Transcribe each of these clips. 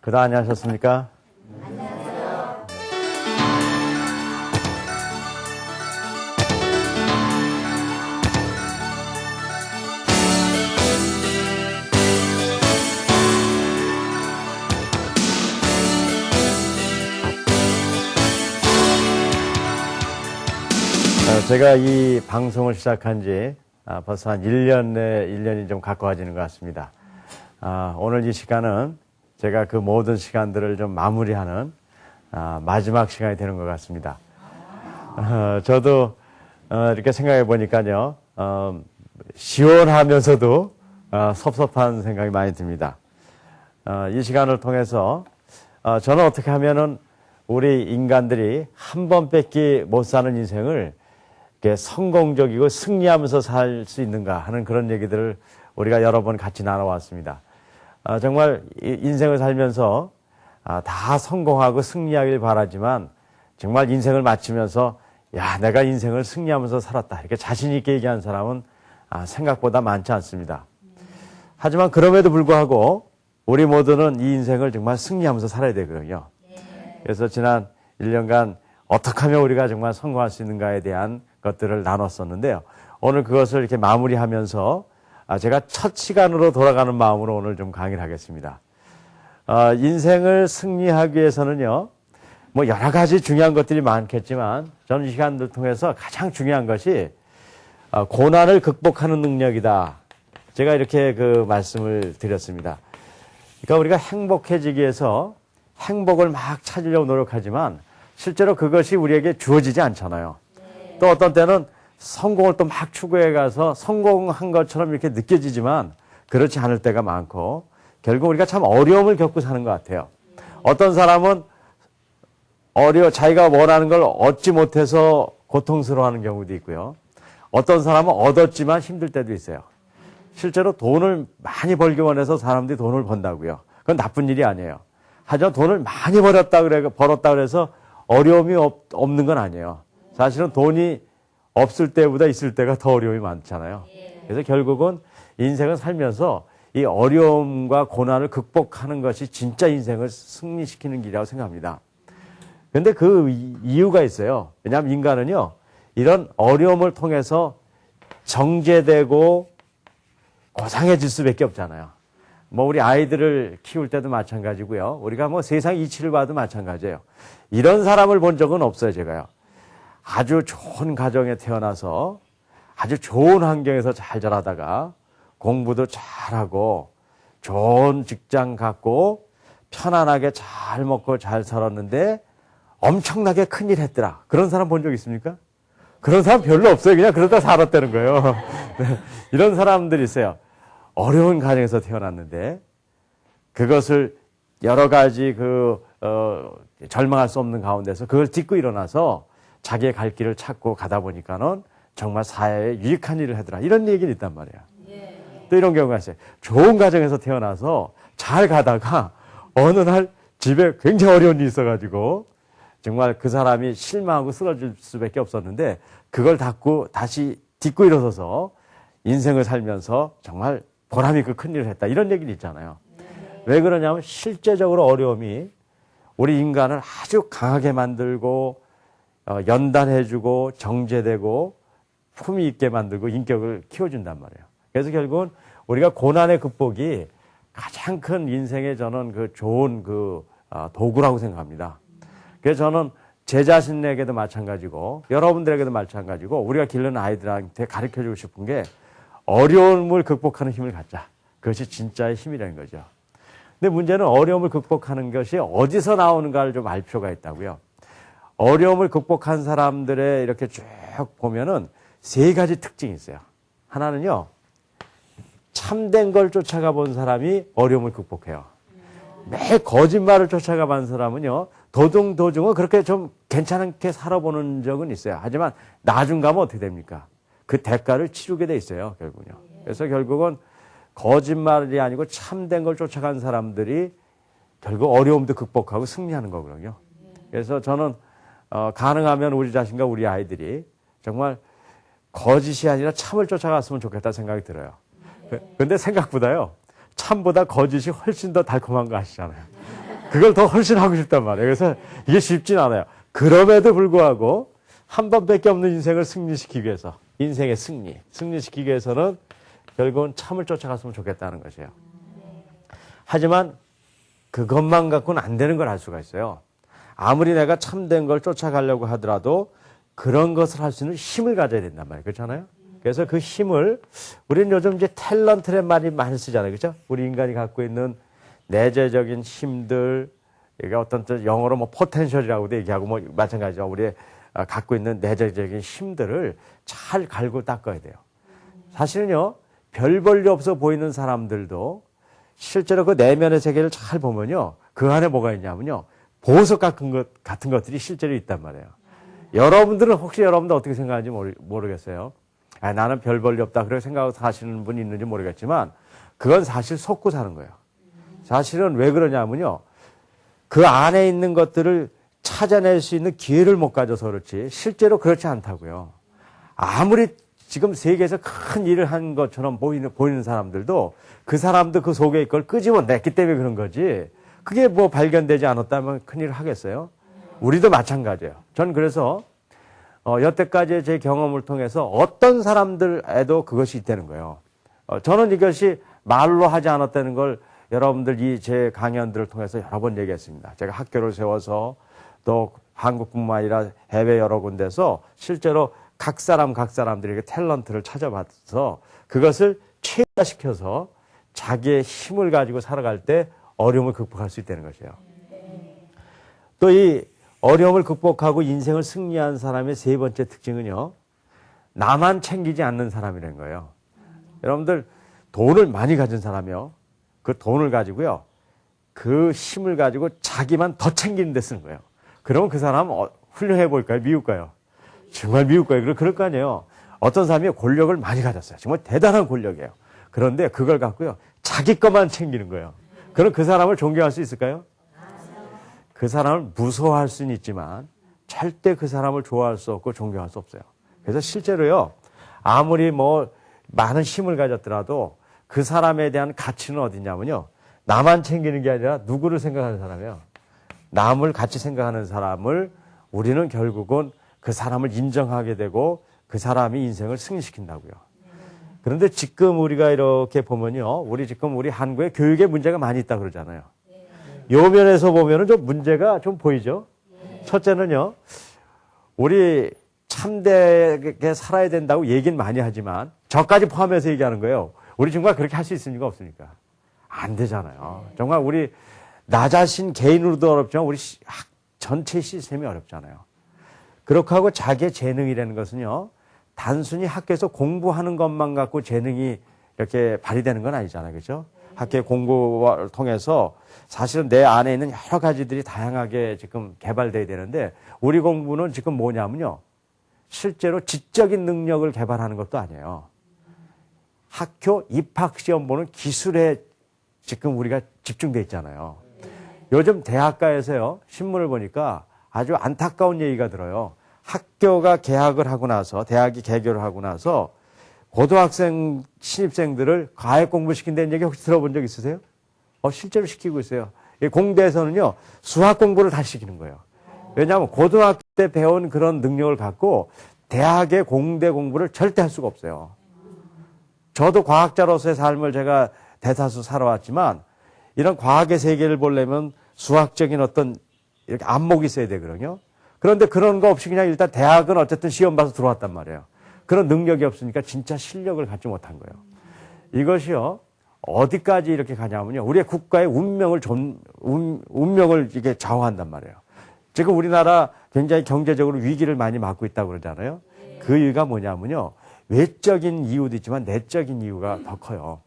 그동안 안녕하셨습니까? 안녕하세요. 제가 이 방송을 시작한 지 벌써 한 1년이 좀 가까워지는 것 같습니다. 오늘 이 시간은 제가 그 모든 시간들을 좀 마무리하는 마지막 시간이 되는 것 같습니다. 저도 이렇게 생각해 보니까요, 시원하면서도 섭섭한 생각이 많이 듭니다. 이 시간을 통해서 저는 어떻게 하면은 우리 인간들이 한 번 뺏기 못 사는 인생을 이렇게 성공적이고 승리하면서 살 수 있는가 하는 그런 얘기들을 우리가 여러 번 같이 나눠왔습니다. 정말 인생을 살면서 다 성공하고 승리하길 바라지만 정말 인생을 마치면서 야, 내가 인생을 승리하면서 살았다 이렇게 자신 있게 얘기하는 사람은 생각보다 많지 않습니다. 하지만 그럼에도 불구하고 우리 모두는 이 인생을 정말 승리하면서 살아야 되거든요. 그래서 지난 1년간 어떻게 하면 우리가 정말 성공할 수 있는가에 대한 것들을 나눴었는데요. 오늘 그것을 이렇게 마무리하면서 제가 첫 시간으로 돌아가는 마음으로 오늘 좀 강의를 하겠습니다. 인생을 승리하기 위해서는요, 뭐 여러 가지 중요한 것들이 많겠지만 저는 이 시간들 통해서 가장 중요한 것이 고난을 극복하는 능력이다. 제가 이렇게 그 말씀을 드렸습니다. 그러니까 우리가 행복해지기 위해서 행복을 막 찾으려고 노력하지만 실제로 그것이 우리에게 주어지지 않잖아요. 또 어떤 때는 성공을 또 막 추구해 가서 성공한 것처럼 이렇게 느껴지지만 그렇지 않을 때가 많고 결국 우리가 참 어려움을 겪고 사는 것 같아요. 어떤 사람은 자기가 원하는 걸 얻지 못해서 고통스러워하는 경우도 있고요. 어떤 사람은 얻었지만 힘들 때도 있어요. 실제로 돈을 많이 벌기 원해서 사람들이 돈을 번다고요. 그건 나쁜 일이 아니에요. 하지만 돈을 많이 벌었다 그래서 어려움이 없는 건 아니에요. 사실은 돈이 없을 때보다 있을 때가 더 어려움이 많잖아요. 그래서 결국은 인생을 살면서 이 어려움과 고난을 극복하는 것이 진짜 인생을 승리시키는 길이라고 생각합니다. 그런데 그 이유가 있어요. 왜냐하면 인간은요, 이런 어려움을 통해서 정제되고 고상해질 수밖에 없잖아요. 뭐 우리 아이들을 키울 때도 마찬가지고요. 우리가 뭐 세상 이치를 봐도 마찬가지예요. 이런 사람을 본 적은 없어요, 제가요. 아주 좋은 가정에 태어나서 아주 좋은 환경에서 잘 자라다가 공부도 잘하고 좋은 직장 갖고 편안하게 잘 먹고 잘 살았는데 엄청나게 큰일 했더라. 그런 사람 본 적 있습니까? 그런 사람 별로 없어요. 그냥 그러다 살았다는 거예요. 네. 이런 사람들이 있어요. 어려운 가정에서 태어났는데 그것을 여러 가지 절망할 수 없는 가운데서 그걸 딛고 일어나서 자기의 갈 길을 찾고 가다 보니까는 정말 사회에 유익한 일을 하더라. 이런 얘기는 있단 말이에요. 또 이런 경우가 있어요. 좋은 가정에서 태어나서 잘 가다가 어느 날 집에 굉장히 어려운 일이 있어가지고 정말 그 사람이 실망하고 쓰러질 수밖에 없었는데 그걸 다시 딛고 일어서서 인생을 살면서 정말 보람 있고 큰 일을 했다. 이런 얘기는 있잖아요. 왜 그러냐면 실제적으로 어려움이 우리 인간을 아주 강하게 만들고 연단해주고 정제되고 품위 있게 만들고 인격을 키워준단 말이에요. 그래서 결국은 우리가 고난의 극복이 가장 큰 인생의 저는 그 좋은 도구라고 생각합니다. 그래서 저는 제 자신에게도 마찬가지고 여러분들에게도 마찬가지고 우리가 기르는 아이들한테 가르쳐주고 싶은 게 어려움을 극복하는 힘을 갖자. 그것이 진짜의 힘이라는 거죠. 근데 문제는 어려움을 극복하는 것이 어디서 나오는가를 좀 알 필요가 있다고요. 어려움을 극복한 사람들의 이렇게 쭉 보면은 세 가지 특징이 있어요. 하나는요, 참된 걸 쫓아가 본 사람이 어려움을 극복해요. 매일 거짓말을 쫓아가 본 사람은요, 도중은 그렇게 좀 괜찮게 살아보는 적은 있어요. 하지만 나중 가면 어떻게 됩니까? 그 대가를 치르게 돼 있어요, 결국은요. 그래서 결국은 거짓말이 아니고 참된 걸 쫓아간 사람들이 결국 어려움도 극복하고 승리하는 거거든요. 그래서 저는 가능하면 우리 자신과 우리 아이들이 정말 거짓이 아니라 참을 쫓아갔으면 좋겠다 생각이 들어요. 그런데 생각보다요, 참보다 거짓이 훨씬 더 달콤한 거 아시잖아요. 그걸 더 훨씬 하고 싶단 말이에요. 그래서 이게 쉽진 않아요. 그럼에도 불구하고 한 번밖에 없는 인생을 승리시키기 위해서, 인생의 승리시키기 위해서는 결국은 참을 쫓아갔으면 좋겠다는 것이에요. 하지만 그것만 갖고는 안 되는 걸 알 수가 있어요. 아무리 내가 참된 걸 쫓아가려고 하더라도 그런 것을 할 수 있는 힘을 가져야 된단 말이에요. 그렇잖아요? 그래서 그 힘을, 우리는 요즘 이제 탤런트란 말이 많이 쓰잖아요. 그렇죠? 우리 인간이 갖고 있는 내재적인 힘들, 이게 어떤 뜻, 영어로 뭐 포텐셜이라고도 얘기하고 뭐 마찬가지죠. 우리 갖고 있는 내재적인 힘들을 잘 갈고 닦아야 돼요. 사실은요, 별 볼일 없어 보이는 사람들도 실제로 그 내면의 세계를 잘 보면요, 그 안에 뭐가 있냐면요, 보석 같은 것들이 실제로 있단 말이에요. 여러분들은 혹시 여러분들 어떻게 생각하는지 모르겠어요. 나는 별 볼일 없다 그렇게 생각하고 사시는 분이 있는지 모르겠지만 그건 사실 속고 사는 거예요. 사실은 왜 그러냐면요, 그 안에 있는 것들을 찾아낼 수 있는 기회를 못 가져서 그렇지 실제로 그렇지 않다고요. 아무리 지금 세계에서 큰 일을 한 것처럼 보이는 사람들도 그 사람도 그 속에 그걸 끄집어냈기 때문에 그런 거지, 그게 뭐 발견되지 않았다면 큰일을 하겠어요? 우리도 마찬가지예요. 전 그래서 여태까지의 제 경험을 통해서 어떤 사람들에도 그것이 있다는 거예요. 저는 이것이 말로 하지 않았다는 걸 여러분들 이 제 강연들을 통해서 여러 번 얘기했습니다. 제가 학교를 세워서 또 한국뿐만 아니라 해외 여러 군데서 실제로 각 사람들에게 탤런트를 찾아봐서 그것을 최대화시켜서 자기의 힘을 가지고 살아갈 때 어려움을 극복할 수 있다는 것이에요. 또 이 어려움을 극복하고 인생을 승리한 사람의 세 번째 특징은요, 나만 챙기지 않는 사람이라는 거예요. 여러분들 돈을 많이 가진 사람이요, 그 돈을 가지고요, 그 힘을 가지고 자기만 더 챙기는 데 쓰는 거예요. 그러면 그 사람 훌륭해 보일까요? 미울까요? 정말 미울 거예요. 그럴 거 아니에요. 어떤 사람이 권력을 많이 가졌어요. 정말 대단한 권력이에요. 그런데 그걸 갖고요, 자기 것만 챙기는 거예요. 그럼 그 사람을 존경할 수 있을까요? 그 사람을 무서워할 수는 있지만 절대 그 사람을 좋아할 수 없고 존경할 수 없어요. 그래서 실제로요, 아무리 뭐 많은 힘을 가졌더라도 그 사람에 대한 가치는 어디냐면요, 나만 챙기는 게 아니라 누구를 생각하는 사람이에요. 남을 같이 생각하는 사람을 우리는 결국은 그 사람을 인정하게 되고 그 사람이 인생을 승리시킨다고요. 그런데 지금 우리가 이렇게 보면요, 우리 한국에 교육에 문제가 많이 있다 그러잖아요. 요 면에서 보면은 좀 문제가 좀 보이죠. 첫째는요, 우리 참되게 살아야 된다고 얘기는 많이 하지만 저까지 포함해서 얘기하는 거예요. 우리 정말 그렇게 할 수 있습니까? 없습니까? 안 되잖아요. 정말 우리 나 자신 개인으로도 어렵지만 우리 전체 시스템이 어렵잖아요. 그렇게 하고 자기의 재능이라는 것은요, 단순히 학교에서 공부하는 것만 갖고 재능이 이렇게 발휘되는 건 아니잖아요. 그렇죠? 학교의 공부를 통해서 사실은 내 안에 있는 여러 가지들이 다양하게 지금 개발돼야 되는데, 우리 공부는 지금 뭐냐면요, 실제로 지적인 능력을 개발하는 것도 아니에요. 학교 입학시험 보는 기술에 지금 우리가 집중돼 있잖아요. 요즘 대학가에서요, 신문을 보니까 아주 안타까운 얘기가 들어요. 학교가 개학을 하고 나서, 대학이 개교를 하고 나서 고등학생 신입생들을 과외 공부 시킨다는 얘기 혹시 들어본 적 있으세요? 실제로 시키고 있어요. 공대에서는요, 수학 공부를 다시 시키는 거예요. 왜냐하면 고등학교 때 배운 그런 능력을 갖고 대학의 공대 공부를 절대 할 수가 없어요. 저도 과학자로서의 삶을 제가 대다수 살아왔지만 이런 과학의 세계를 보려면 수학적인 어떤 이렇게 안목이 있어야 되거든요. 그런데 그런 거 없이 그냥 일단 대학은 어쨌든 시험 봐서 들어왔단 말이에요. 그런 능력이 없으니까 진짜 실력을 갖지 못한 거예요. 이것이요, 어디까지 이렇게 가냐면요, 우리의 국가의 운명을 이게 좌우한단 말이에요. 지금 우리나라 굉장히 경제적으로 위기를 많이 맞고 있다고 그러잖아요. 그 이유가 뭐냐면요, 외적인 이유도 있지만 내적인 이유가 더 커요.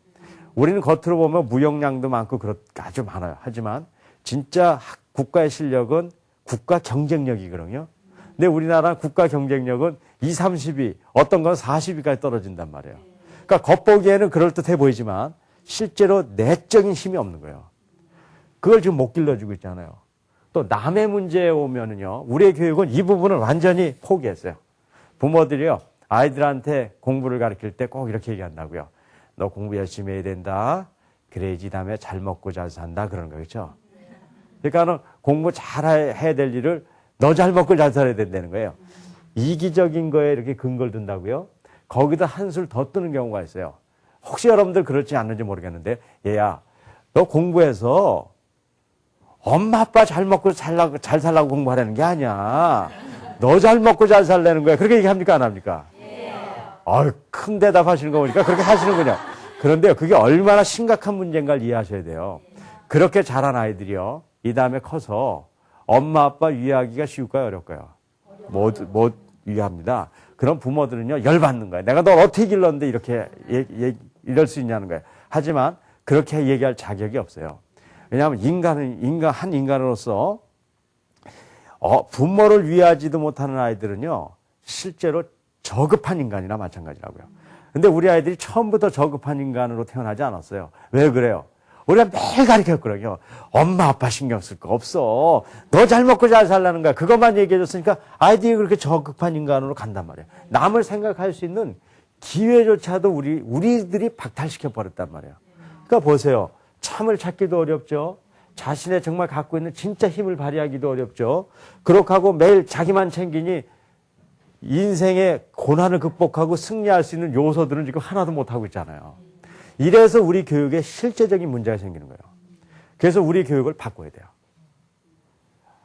우리는 겉으로 보면 무역량도 많고 아주 많아요. 하지만 진짜 국가의 실력은 국가 경쟁력이거든요. 근데 우리나라 국가 경쟁력은 20, 30위, 어떤 건 40위까지 떨어진단 말이에요. 그러니까 겉보기에는 그럴듯해 보이지만 실제로 내적인 힘이 없는 거예요. 그걸 지금 못 길러주고 있잖아요. 또 남의 문제에 오면은요, 우리의 교육은 이 부분을 완전히 포기했어요. 부모들이요, 아이들한테 공부를 가르칠 때 꼭 이렇게 얘기한다고요. 너 공부 열심히 해야 된다. 그래야지 다음에 잘 먹고 잘 산다. 그런 거, 그렇죠? 그러니까는 공부 잘 해야 될 일을 너 잘 먹고 잘 살아야 된다는 거예요. 이기적인 거에 이렇게 근거를 둔다고요? 거기다 한술 더 뜨는 경우가 있어요. 혹시 여러분들 그렇지 않는지 모르겠는데, 얘야, 너 공부해서 엄마 아빠 잘 먹고 잘 살라고 공부하라는 게 아니야. 너 잘 먹고 잘 살라는 거야. 그렇게 얘기합니까? 안 합니까? 아유, 큰 대답 하시는 거 보니까 그렇게 하시는군요. 그런데요, 그게 얼마나 심각한 문제인가를 이해하셔야 돼요. 그렇게 자란 아이들이요, 이 다음에 커서 엄마 아빠 위하기가 쉬울까요? 어려울까요? 못 위합니다. 그런 부모들은요, 열받는 거예요. 내가 널 어떻게 길렀는데 이렇게 이럴 수 있냐는 거예요. 하지만 그렇게 얘기할 자격이 없어요. 왜냐하면 한 인간으로서 부모를 위하지도 못하는 아이들은요, 실제로 저급한 인간이나 마찬가지라고요. 근데 우리 아이들이 처음부터 저급한 인간으로 태어나지 않았어요. 왜 그래요? 우리가 매일 가르쳤거든요. 엄마 아빠 신경 쓸 거 없어. 너 잘 먹고 잘 살라는 거야. 그것만 얘기해 줬으니까 아이들이 그렇게 저급한 인간으로 간단 말이에요. 남을 생각할 수 있는 기회조차도 우리들이 박탈시켜 버렸단 말이에요. 그러니까 보세요. 참을 찾기도 어렵죠. 자신의 정말 갖고 있는 진짜 힘을 발휘하기도 어렵죠. 그렇게 하고 매일 자기만 챙기니 인생의 고난을 극복하고 승리할 수 있는 요소들은 지금 하나도 못하고 있잖아요. 이래서 우리 교육에 실제적인 문제가 생기는 거예요. 그래서 우리 교육을 바꿔야 돼요.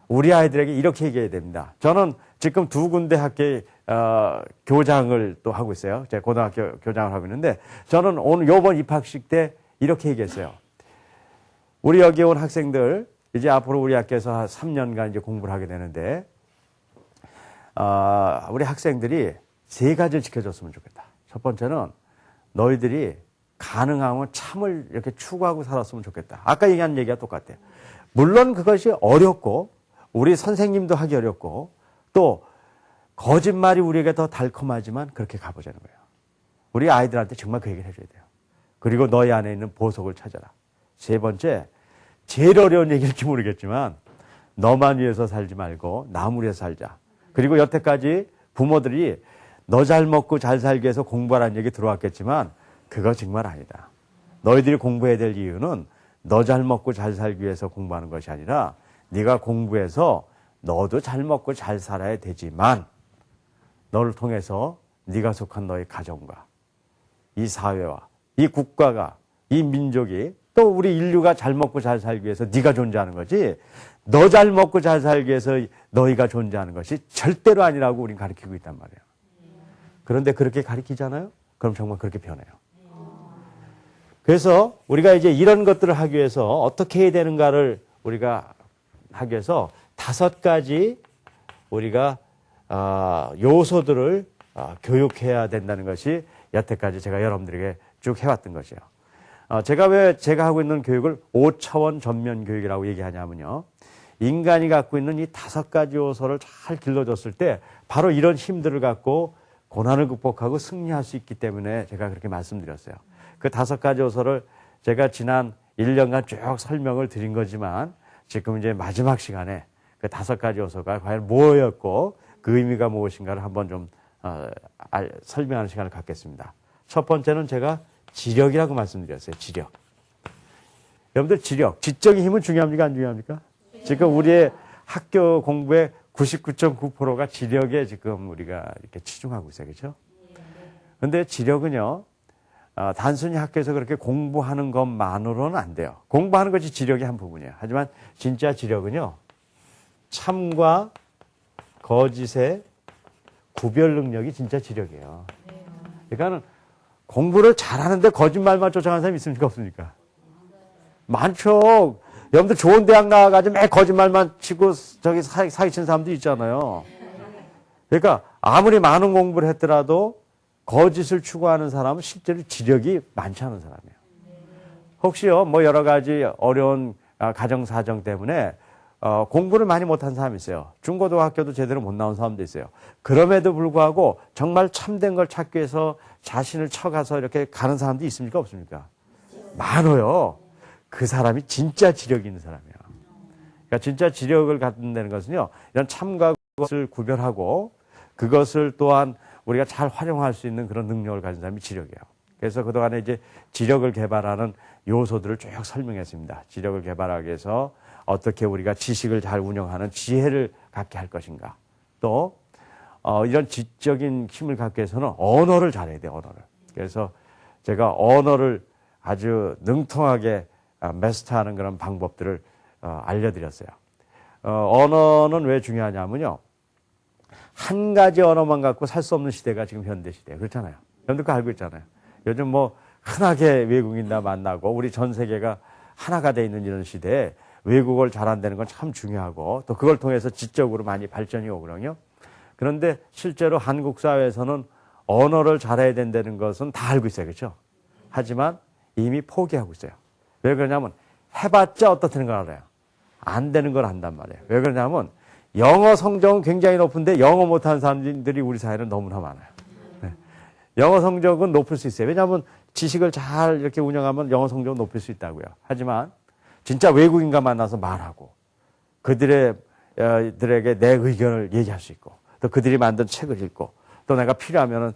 우리 아이들에게 이렇게 얘기해야 됩니다. 저는 지금 두 군데 학교에 교장을 또 하고 있어요. 제가 고등학교 교장을 하고 있는데, 저는 오늘 요번 입학식 때 이렇게 얘기했어요. 우리 여기 온 학생들, 이제 앞으로 우리 학교에서 한 3년간 이제 공부를 하게 되는데, 우리 학생들이 세 가지를 지켜줬으면 좋겠다. 첫 번째는 너희들이 가능하면 참을 이렇게 추구하고 살았으면 좋겠다. 아까 얘기한 얘기가 똑같아요. 물론 그것이 어렵고, 우리 선생님도 하기 어렵고, 또 거짓말이 우리에게 더 달콤하지만 그렇게 가보자는 거예요. 우리 아이들한테 정말 그 얘기를 해줘야 돼요. 그리고 너희 안에 있는 보석을 찾아라. 세 번째, 제일 어려운 얘기일지 모르겠지만 너만 위해서 살지 말고 남을 위해서 살자. 그리고 여태까지 부모들이 너 잘 먹고 잘 살기 위해서 공부하라는 얘기 들어왔겠지만 그거 정말 아니다. 너희들이 공부해야 될 이유는 너 잘 먹고 잘 살기 위해서 공부하는 것이 아니라 네가 공부해서 너도 잘 먹고 잘 살아야 되지만 너를 통해서 네가 속한 너의 가정과 이 사회와 이 국가가, 이 민족이, 또 우리 인류가 잘 먹고 잘 살기 위해서 네가 존재하는 거지, 너 잘 먹고 잘 살기 위해서 너희가 존재하는 것이 절대로 아니라고 우리는 가르치고 있단 말이에요. 그런데 그렇게 가르치잖아요? 그럼 정말 그렇게 변해요. 그래서 우리가 이제 이런 것들을 하기 위해서 어떻게 해야 되는가를 우리가 하기 위해서 5가지 우리가 요소들을 교육해야 된다는 것이 여태까지 제가 여러분들에게 쭉 해왔던 것이에요. 제가 하고 있는 교육을 5차원 전면 교육이라고 얘기하냐면요, 인간이 갖고 있는 이 5가지 요소를 잘 길러줬을 때 바로 이런 힘들을 갖고 고난을 극복하고 승리할 수 있기 때문에 제가 그렇게 말씀드렸어요. 그 5가지 요소를 제가 지난 1년간 쭉 설명을 드린 거지만 지금 이제 마지막 시간에 그 5가지 요소가 과연 뭐였고 그 의미가 무엇인가를 한번 좀 설명하는 시간을 갖겠습니다. 첫 번째는 제가 지력이라고 말씀드렸어요. 지력. 여러분들 지력, 지적인 힘은 중요합니까? 안 중요합니까? 지금 우리의 학교 공부의 99.9%가 지력에 지금 우리가 이렇게 치중하고 있어요. 그렇죠? 그런데 지력은요, 단순히 학교에서 그렇게 공부하는 것만으로는 안 돼요. 공부하는 것이 지력의 한 부분이에요. 하지만 진짜 지력은요, 참과 거짓의 구별 능력이 진짜 지력이에요. 그러니까는 공부를 잘하는데 거짓말만 쫓아가는 사람이 있습니까? 없습니까? 많죠. 여러분들 좋은 대학 나와가지고 매 거짓말만 치고 저기 사기치는 사람도 있잖아요. 그러니까 아무리 많은 공부를 했더라도 거짓을 추구하는 사람은 실제로 지력이 많지 않은 사람이에요. 혹시요, 뭐 여러 가지 어려운 가정 사정 때문에 공부를 많이 못한 사람이 있어요. 중고등학교도 제대로 못 나온 사람도 있어요. 그럼에도 불구하고 정말 참된 걸 찾기 위해서 자신을 쳐가서 이렇게 가는 사람도 있습니까? 없습니까? 많아요. 그 사람이 진짜 지력이 있는 사람이에요. 그러니까 진짜 지력을 갖는다는 것은요, 이런 참과 것을 구별하고 그것을 또한 우리가 잘 활용할 수 있는 그런 능력을 가진 사람이 지력이에요. 그래서 그동안에 이제 지력을 개발하는 요소들을 쭉 설명했습니다. 지력을 개발하기 위해서 어떻게 우리가 지식을 잘 운영하는 지혜를 갖게 할 것인가. 또 이런 지적인 힘을 갖기 위해서는 언어를 잘해야 돼요. 언어를. 그래서 제가 언어를 아주 능통하게 마스터하는 그런 방법들을 알려드렸어요. 언어는 왜 중요하냐면요. 한 가지 언어만 갖고 살 수 없는 시대가 지금 현대 시대예요. 그렇잖아요. 여러분들 그거 알고 있잖아요. 요즘 뭐 흔하게 외국인다 만나고 우리 전 세계가 하나가 돼 있는 이런 시대에 외국어를 잘한다는 건 참 중요하고 또 그걸 통해서 지적으로 많이 발전이 오거든요. 그런데 실제로 한국 사회에서는 언어를 잘해야 된다는 것은 다 알고 있어요. 그렇죠? 하지만 이미 포기하고 있어요. 왜 그러냐면 해봤자 어떻다는 걸 알아요. 안 되는 걸 안단 말이에요. 왜 그러냐면 영어 성적은 굉장히 높은데 영어 못하는 사람들이 우리 사회는 너무나 많아요. 네. 영어 성적은 높을 수 있어요. 왜냐하면 지식을 잘 이렇게 운영하면 영어 성적은 높일 수 있다고요. 하지만 진짜 외국인과 만나서 말하고 그들에게 내 의견을 얘기할 수 있고 또 그들이 만든 책을 읽고 또 내가 필요하면은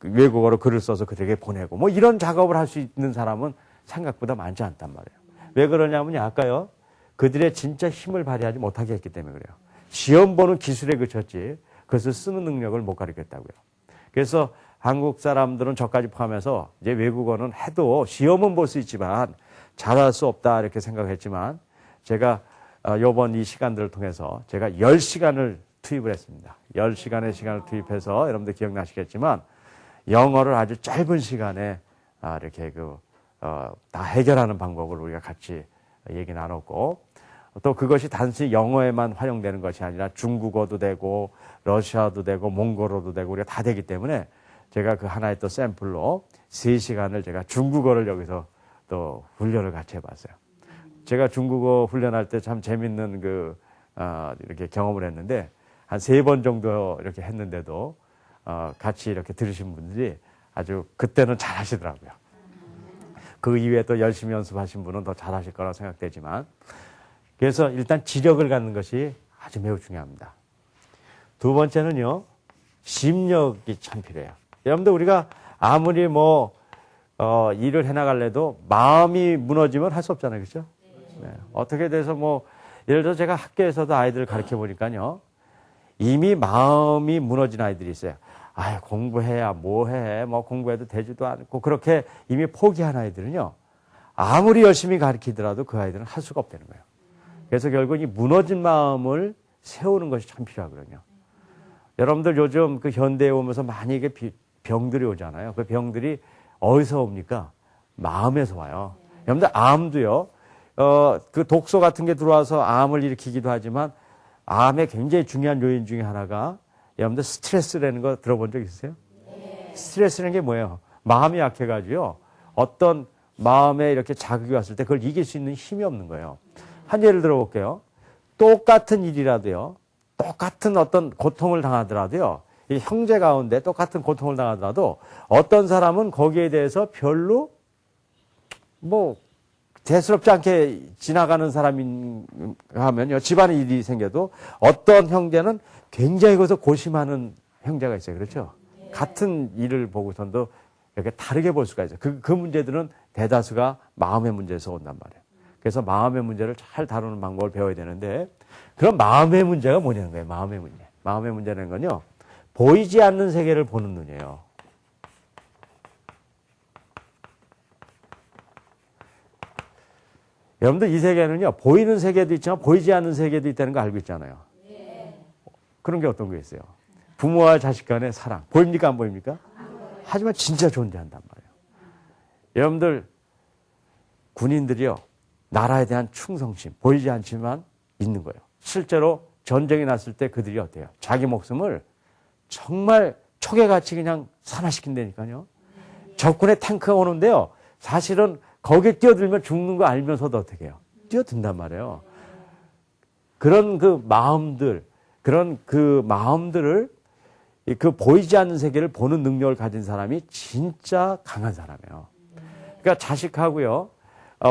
외국어로 글을 써서 그들에게 보내고 뭐 이런 작업을 할 수 있는 사람은 생각보다 많지 않단 말이에요. 왜 그러냐면요. 아까요. 그들의 진짜 힘을 발휘하지 못하게 했기 때문에 그래요. 시험 보는 기술에 그쳤지 그것을 쓰는 능력을 못 가르쳤다고요. 그래서 한국 사람들은 저까지 포함해서 이제 외국어는 해도 시험은 볼 수 있지만 잘할 수 없다 이렇게 생각했지만 제가 이번 이 시간들을 통해서 제가 10시간을 투입을 했습니다. 10시간의 시간을 투입해서 여러분들 기억나시겠지만 영어를 아주 짧은 시간에 이렇게 다 해결하는 방법을 우리가 같이 얘기 나눴고 또 그것이 단순히 영어에만 활용되는 것이 아니라 중국어도 되고 러시아도 되고 몽골어도 되고 우리가 다 되기 때문에 제가 그 하나의 또 샘플로 3시간을 제가 중국어를 여기서 또 훈련을 같이 해봤어요. 제가 중국어 훈련할 때 참 재밌는 이렇게 경험을 했는데 한 3번 정도 이렇게 했는데도 같이 이렇게 들으신 분들이 아주 그때는 잘 하시더라고요. 그 이후에 또 열심히 연습하신 분은 더 잘하실 거라고 생각되지만 그래서 일단 지력을 갖는 것이 아주 매우 중요합니다. 두 번째는요. 심력이 참 필요해요. 여러분들 우리가 아무리 일을 해나갈래도 마음이 무너지면 할 수 없잖아요. 그렇죠? 네. 어떻게 돼서 예를 들어 제가 학교에서도 아이들을 가르쳐 보니까요. 이미 마음이 무너진 아이들이 있어요. 공부해야 뭐해. 공부해도 되지도 않고 그렇게 이미 포기한 아이들은요. 아무리 열심히 가르치더라도 그 아이들은 할 수가 없다는 거예요. 그래서 결국 이 무너진 마음을 세우는 것이 참 필요하거든요. 여러분들 요즘 그 현대에 오면서 많이 이게 병들이 오잖아요. 그 병들이 어디서 옵니까? 마음에서 와요. 여러분들 암도요. 그 독소 같은 게 들어와서 암을 일으키기도 하지만 암의 굉장히 중요한 요인 중에 하나가 여러분들 스트레스라는 거 들어본 적 있으세요? 네. 스트레스라는 게 뭐예요? 마음이 약해가지고요. 어떤 마음에 이렇게 자극이 왔을 때 그걸 이길 수 있는 힘이 없는 거예요. 한 예를 들어볼게요. 똑같은 일이라도요. 똑같은 어떤 고통을 당하더라도요. 이 형제 가운데 똑같은 고통을 당하더라도 어떤 사람은 거기에 대해서 별로 대수롭지 않게 지나가는 사람이 하면요. 집안에 일이 생겨도 어떤 형제는 굉장히 거기서 고심하는 형제가 있어요. 그렇죠? 네. 같은 일을 보고선도 이렇게 다르게 볼 수가 있어요. 그 문제들은 대다수가 마음의 문제에서 온단 말이에요. 그래서 마음의 문제를 잘 다루는 방법을 배워야 되는데 그럼 마음의 문제가 뭐냐는 거예요. 마음의 문제. 마음의 문제라는 건요. 보이지 않는 세계를 보는 눈이에요. 여러분들 이 세계는요. 보이는 세계도 있지만 보이지 않는 세계도 있다는 거 알고 있잖아요. 네. 그런 게 어떤 게 있어요. 부모와 자식 간의 사랑. 보입니까? 안 보입니까? 하지만 진짜 존재한단 말이에요. 여러분들 군인들이요. 나라에 대한 충성심. 보이지 않지만 있는 거예요. 실제로 전쟁이 났을 때 그들이 어때요? 자기 목숨을 정말 촉에같이 그냥 산화시킨다니까요. 적군의 탱크가 오는데요. 사실은 거기에 뛰어들면 죽는 거 알면서도 어떻게 해요? 뛰어든단 말이에요. 그런 그 마음들을 그 보이지 않는 세계를 보는 능력을 가진 사람이 진짜 강한 사람이에요. 그러니까 자식하고요.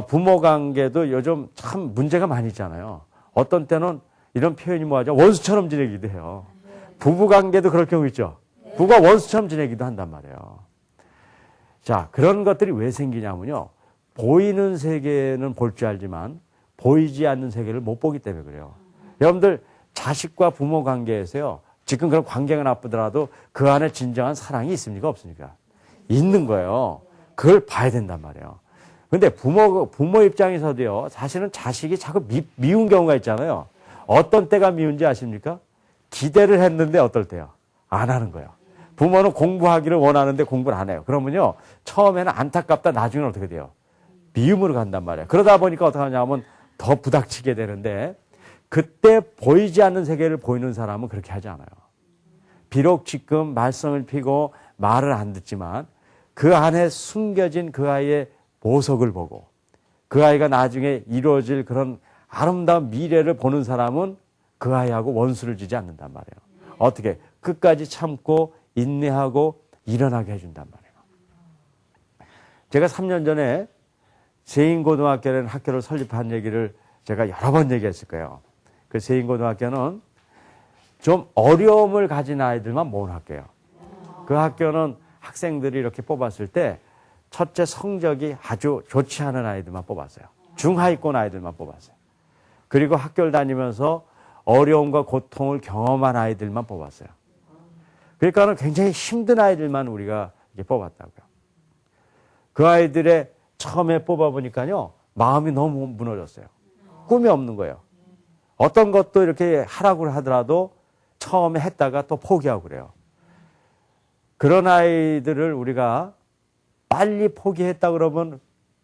부모 관계도 요즘 참 문제가 많이 있잖아요. 어떤 때는 이런 표현이 뭐하죠? 원수처럼 지내기도 해요. 부부 관계도 그럴 경우 있죠. 부부가 원수처럼 지내기도 한단 말이에요. 자, 그런 것들이 왜 생기냐면요. 보이는 세계는 볼 줄 알지만 보이지 않는 세계를 못 보기 때문에 그래요. 여러분들 자식과 부모 관계에서요. 지금 그런 관계가 나쁘더라도 그 안에 진정한 사랑이 있습니까? 없습니까? 있는 거예요. 그걸 봐야 된단 말이에요. 근데 부모 입장에서도요. 사실은 자식이 자꾸 미운 경우가 있잖아요. 어떤 때가 미운지 아십니까? 기대를 했는데 어떨 때요? 안 하는 거예요. 부모는 공부하기를 원하는데 공부를 안 해요. 그러면요. 처음에는 안타깝다. 나중에는 어떻게 돼요? 미움으로 간단 말이에요. 그러다 보니까 어떻게 하냐면 더 부닥치게 되는데 그때 보이지 않는 세계를 보이는 사람은 그렇게 하지 않아요. 비록 지금 말썽을 피고 말을 안 듣지만 그 안에 숨겨진 그 아이의 보석을 보고 그 아이가 나중에 이루어질 그런 아름다운 미래를 보는 사람은 그 아이하고 원수를 지지 않는단 말이에요. 어떻게? 끝까지 참고 인내하고 일어나게 해준단 말이에요. 제가 3년 전에 세인고등학교라는 학교를 설립한 얘기를 제가 여러 번 얘기했을 거예요. 그 세인고등학교는 좀 어려움을 가진 아이들만 모은 학교예요. 그 학교는 학생들이 이렇게 뽑았을 때 첫째 성적이 아주 좋지 않은 아이들만 뽑았어요. 중하위권 아이들만 뽑았어요. 그리고 학교를 다니면서 어려움과 고통을 경험한 아이들만 뽑았어요. 그러니까는 굉장히 힘든 아이들만 우리가 이렇게 뽑았다고요. 그 아이들의 처음에 뽑아보니까요, 마음이 너무 무너졌어요. 꿈이 없는 거예요. 어떤 것도 이렇게 하라고 하더라도 처음에 했다가 또 포기하고 그래요. 그런 아이들을 우리가 빨리 포기했다 그러면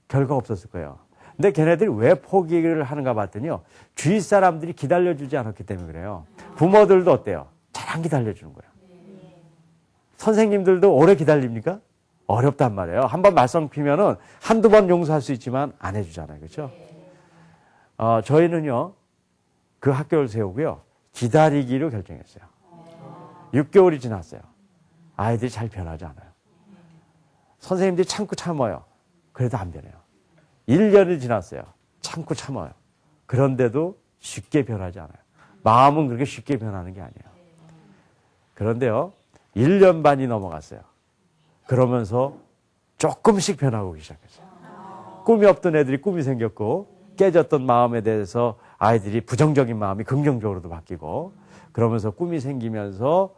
결과 없었을 거예요. 근데 걔네들이 왜 포기를 하는가 봤더니요. 주위 사람들이 기다려주지 않았기 때문에 그래요. 부모들도 어때요? 잘 안 기다려주는 거예요. 선생님들도 오래 기다립니까? 어렵단 말이에요. 한번 말썽 피면은 한두 번 용서할 수 있지만 안 해주잖아요. 그렇죠? 저희는요. 그 학교를 세우고요. 기다리기로 결정했어요. 6개월이 지났어요. 아이들이 잘 변하지 않아요. 선생님들이 참고 참아요. 그래도 안 변해요. 1년이 지났어요. 참고 참아요. 그런데도 쉽게 변하지 않아요. 마음은 그렇게 쉽게 변하는 게 아니에요. 그런데요. 1년 반이 넘어갔어요. 그러면서 조금씩 변하고 시작했어요. 꿈이 없던 애들이 꿈이 생겼고 깨졌던 마음에 대해서 아이들이 부정적인 마음이 긍정적으로도 바뀌고 그러면서 꿈이 생기면서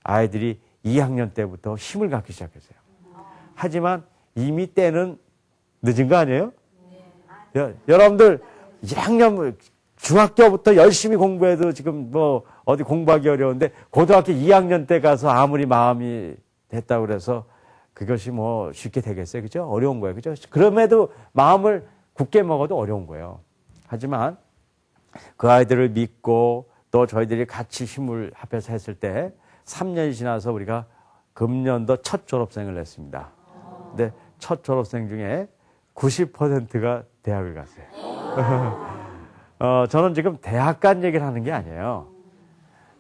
아이들이 2학년 때부터 힘을 갖기 시작했어요. 하지만 이미 때는 늦은 거 아니에요? 여러분들 1학년 중학교부터 열심히 공부해도 지금 뭐 어디 공부하기 어려운데 고등학교 2학년 때 가서 아무리 마음이 됐다고 그래서 그것이 뭐 쉽게 되겠어요. 그죠? 어려운 거예요. 그죠? 그럼에도 마음을 굳게 먹어도 어려운 거예요. 하지만 그 아이들을 믿고 또 저희들이 같이 힘을 합해서 했을 때 3년이 지나서 우리가 금년도 첫 졸업생을 냈습니다. 근데 첫 졸업생 중에 90%가 대학을 갔어요. 저는 지금 대학 간 얘기를 하는 게 아니에요.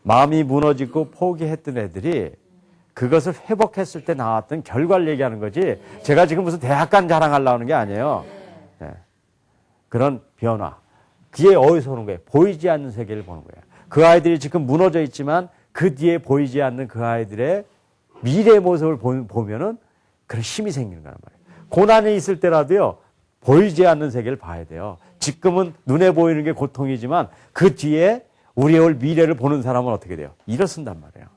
마음이 무너지고 포기했던 애들이 그것을 회복했을 때 나왔던 결과를 얘기하는 거지 제가 지금 무슨 대학 간 자랑하려고 하는 게 아니에요. 네. 그런 변화. 그게 어디서 오는 거예요? 보이지 않는 세계를 보는 거예요. 그 아이들이 지금 무너져 있지만 그 뒤에 보이지 않는 그 아이들의 미래의 모습을 보면은 그런 힘이 생기는 거란 말이에요. 고난이 있을 때라도요, 보이지 않는 세계를 봐야 돼요. 지금은 눈에 보이는 게 고통이지만 그 뒤에 우리의 올 미래를 보는 사람은 어떻게 돼요? 일어선단 말이에요.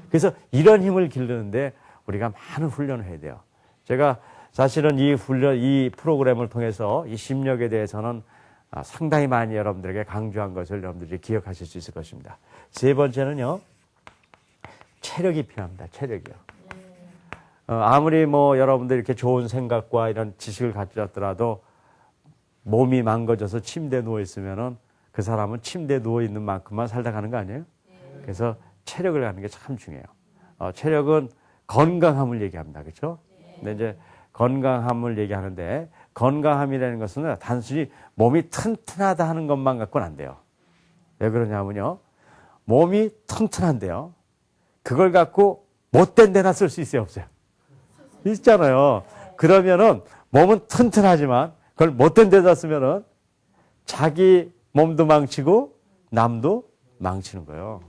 그래서 이런 힘을 기르는데 우리가 많은 훈련을 해야 돼요. 제가 사실은 이 프로그램을 통해서 이 심력에 대해서는 상당히 많이 여러분들에게 강조한 것을 여러분들이 기억하실 수 있을 것입니다. 세 번째는요, 체력이 필요합니다. 체력이요. 아무리 뭐 여러분들 이렇게 좋은 생각과 이런 지식을 가졌더라도 몸이 망가져서 침대에 누워있으면은 그 사람은 침대에 누워있는 만큼만 살다 가는 거 아니에요? 그래서 체력을 갖는 게 참 중요해요. 체력은 건강함을 얘기합니다. 그렇죠? 근데 이제 건강함을 얘기하는데 건강함이라는 것은 단순히 몸이 튼튼하다 하는 것만 갖고는 안 돼요. 왜 그러냐면요. 몸이 튼튼한데요. 그걸 갖고 못된 데나 쓸 수 있어요, 없어요? 있잖아요. 그러면은 몸은 튼튼하지만 그걸 못된 데다 쓰면은 자기 몸도 망치고 남도 망치는 거예요.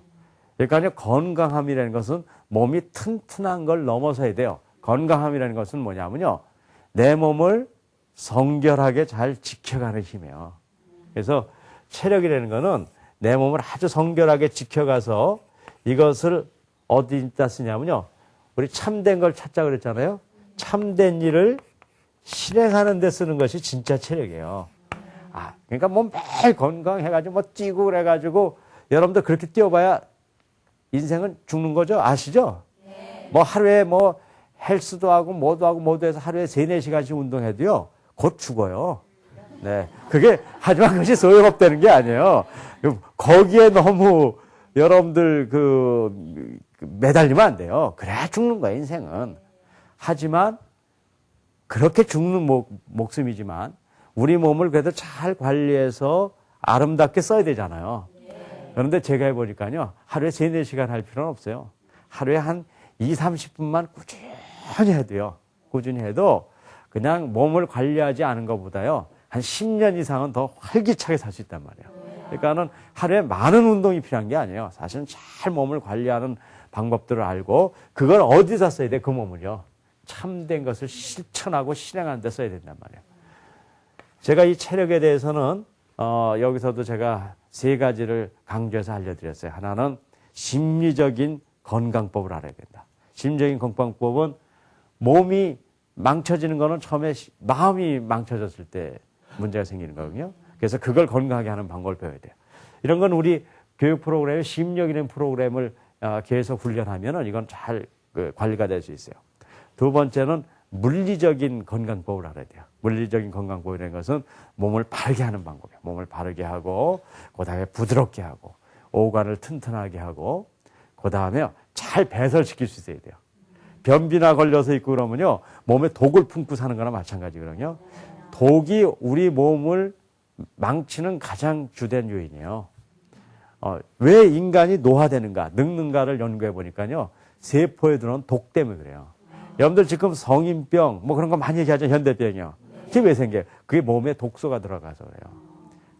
그러니까 건강함이라는 것은 몸이 튼튼한 걸 넘어서야 돼요. 건강함이라는 것은 뭐냐면요. 내 몸을 성결하게 잘 지켜가는 힘이에요. 그래서 체력이라는 거는 내 몸을 아주 성결하게 지켜가서 이것을 어디다 쓰냐면요. 우리 참된 걸 찾자 그랬잖아요. 참된 일을 실행하는 데 쓰는 것이 진짜 체력이에요. 그러니까 뭐 매일 건강해가지고 뭐 뛰고 그래가지고 여러분들 그렇게 뛰어봐야 인생은 죽는 거죠. 아시죠? 뭐 하루에 뭐 헬스도 하고 뭐도 해서 하루에 3-4시간씩 운동해도요. 곧 죽어요. 네. 하지만 그것이 소용없다는 게 아니에요. 거기에 너무 여러분들 매달리면 안 돼요. 그래야 죽는 거예요, 인생은. 하지만 그렇게 죽는 목숨이지만 우리 몸을 그래도 잘 관리해서 아름답게 써야 되잖아요. 그런데 제가 해보니까요. 하루에 3-4시간 할 필요는 없어요. 하루에 한 20-30분만 꾸준히 해도요. 꾸준히 해도 그냥 몸을 관리하지 않은 것보다요. 한 10년 이상은 더 활기차게 살 수 있단 말이에요. 그러니까는 하루에 많은 운동이 필요한 게 아니에요. 사실은 잘 몸을 관리하는 방법들을 알고 그걸 어디서 써야 돼? 그 몸을요. 참된 것을 실천하고 실행하는 데 써야 된단 말이에요. 제가 이 체력에 대해서는 여기서도 제가 3가지를 강조해서 알려드렸어요. 하나는 심리적인 건강법을 알아야 된다. 심리적인 건강법은 몸이 망쳐지는 거는 처음에 마음이 망쳐졌을 때 문제가 생기는 거거든요. 그래서 그걸 건강하게 하는 방법을 배워야 돼요. 이런 건 우리 교육 프로그램에 심리적인 프로그램을 계속 훈련하면은 이건 잘 관리가 될 수 있어요. 두 번째는 물리적인 건강법을 알아야 돼요. 물리적인 건강법이라는 것은 몸을 바르게 하는 방법이에요. 몸을 바르게 하고, 그 다음에 부드럽게 하고, 오간을 튼튼하게 하고, 그 다음에 잘 배설시킬 수 있어야 돼요. 변비나 걸려서 있고 그러면요, 몸에 독을 품고 사는 거나 마찬가지거든요. 독이 우리 몸을 망치는 가장 주된 요인이에요. 왜 인간이 노화되는가, 늙는가를 연구해 보니까요, 세포에 들어온 독 때문에 그래요. 여러분들 지금 성인병, 뭐 그런 거 많이 얘기하죠, 현대병이요. 그게 왜 생겨요? 그게 몸에 독소가 들어가서 그래요.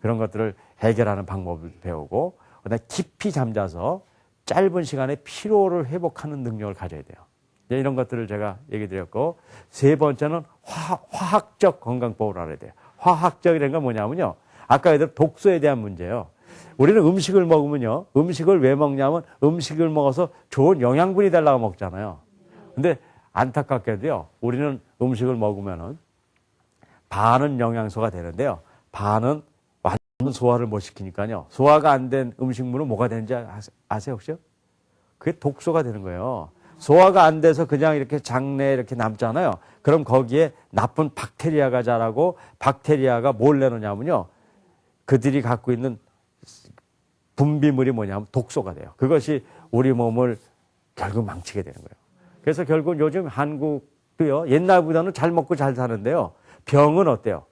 그런 것들을 해결하는 방법을 배우고, 그다음에 깊이 잠자서 짧은 시간에 피로를 회복하는 능력을 가져야 돼요. 이런 것들을 제가 얘기 드렸고, 세 번째는 화학적 건강법을 알아야 돼요. 화학적이라는 건 뭐냐면요. 아까 얘기했던 독소에 대한 문제예요. 우리는 음식을 먹으면요. 음식을 왜 먹냐면 음식을 먹어서 좋은 영양분이 되려고 먹잖아요. 근데 안타깝게도요. 우리는 음식을 먹으면은 반은 영양소가 되는데요. 반은 완전 소화를 못 시키니까요. 소화가 안 된 음식물은 뭐가 되는지 아세요, 혹시요? 그게 독소가 되는 거예요. 소화가 안 돼서 그냥 이렇게 장내에 이렇게 남잖아요. 그럼 거기에 나쁜 박테리아가 자라고 박테리아가 뭘 내놓냐면요. 그들이 갖고 있는 분비물이 뭐냐면 독소가 돼요. 그것이 우리 몸을 결국 망치게 되는 거예요. 그래서 결국 요즘 한국도요. 옛날보다는 잘 먹고 잘 사는데요. 병은 어때요?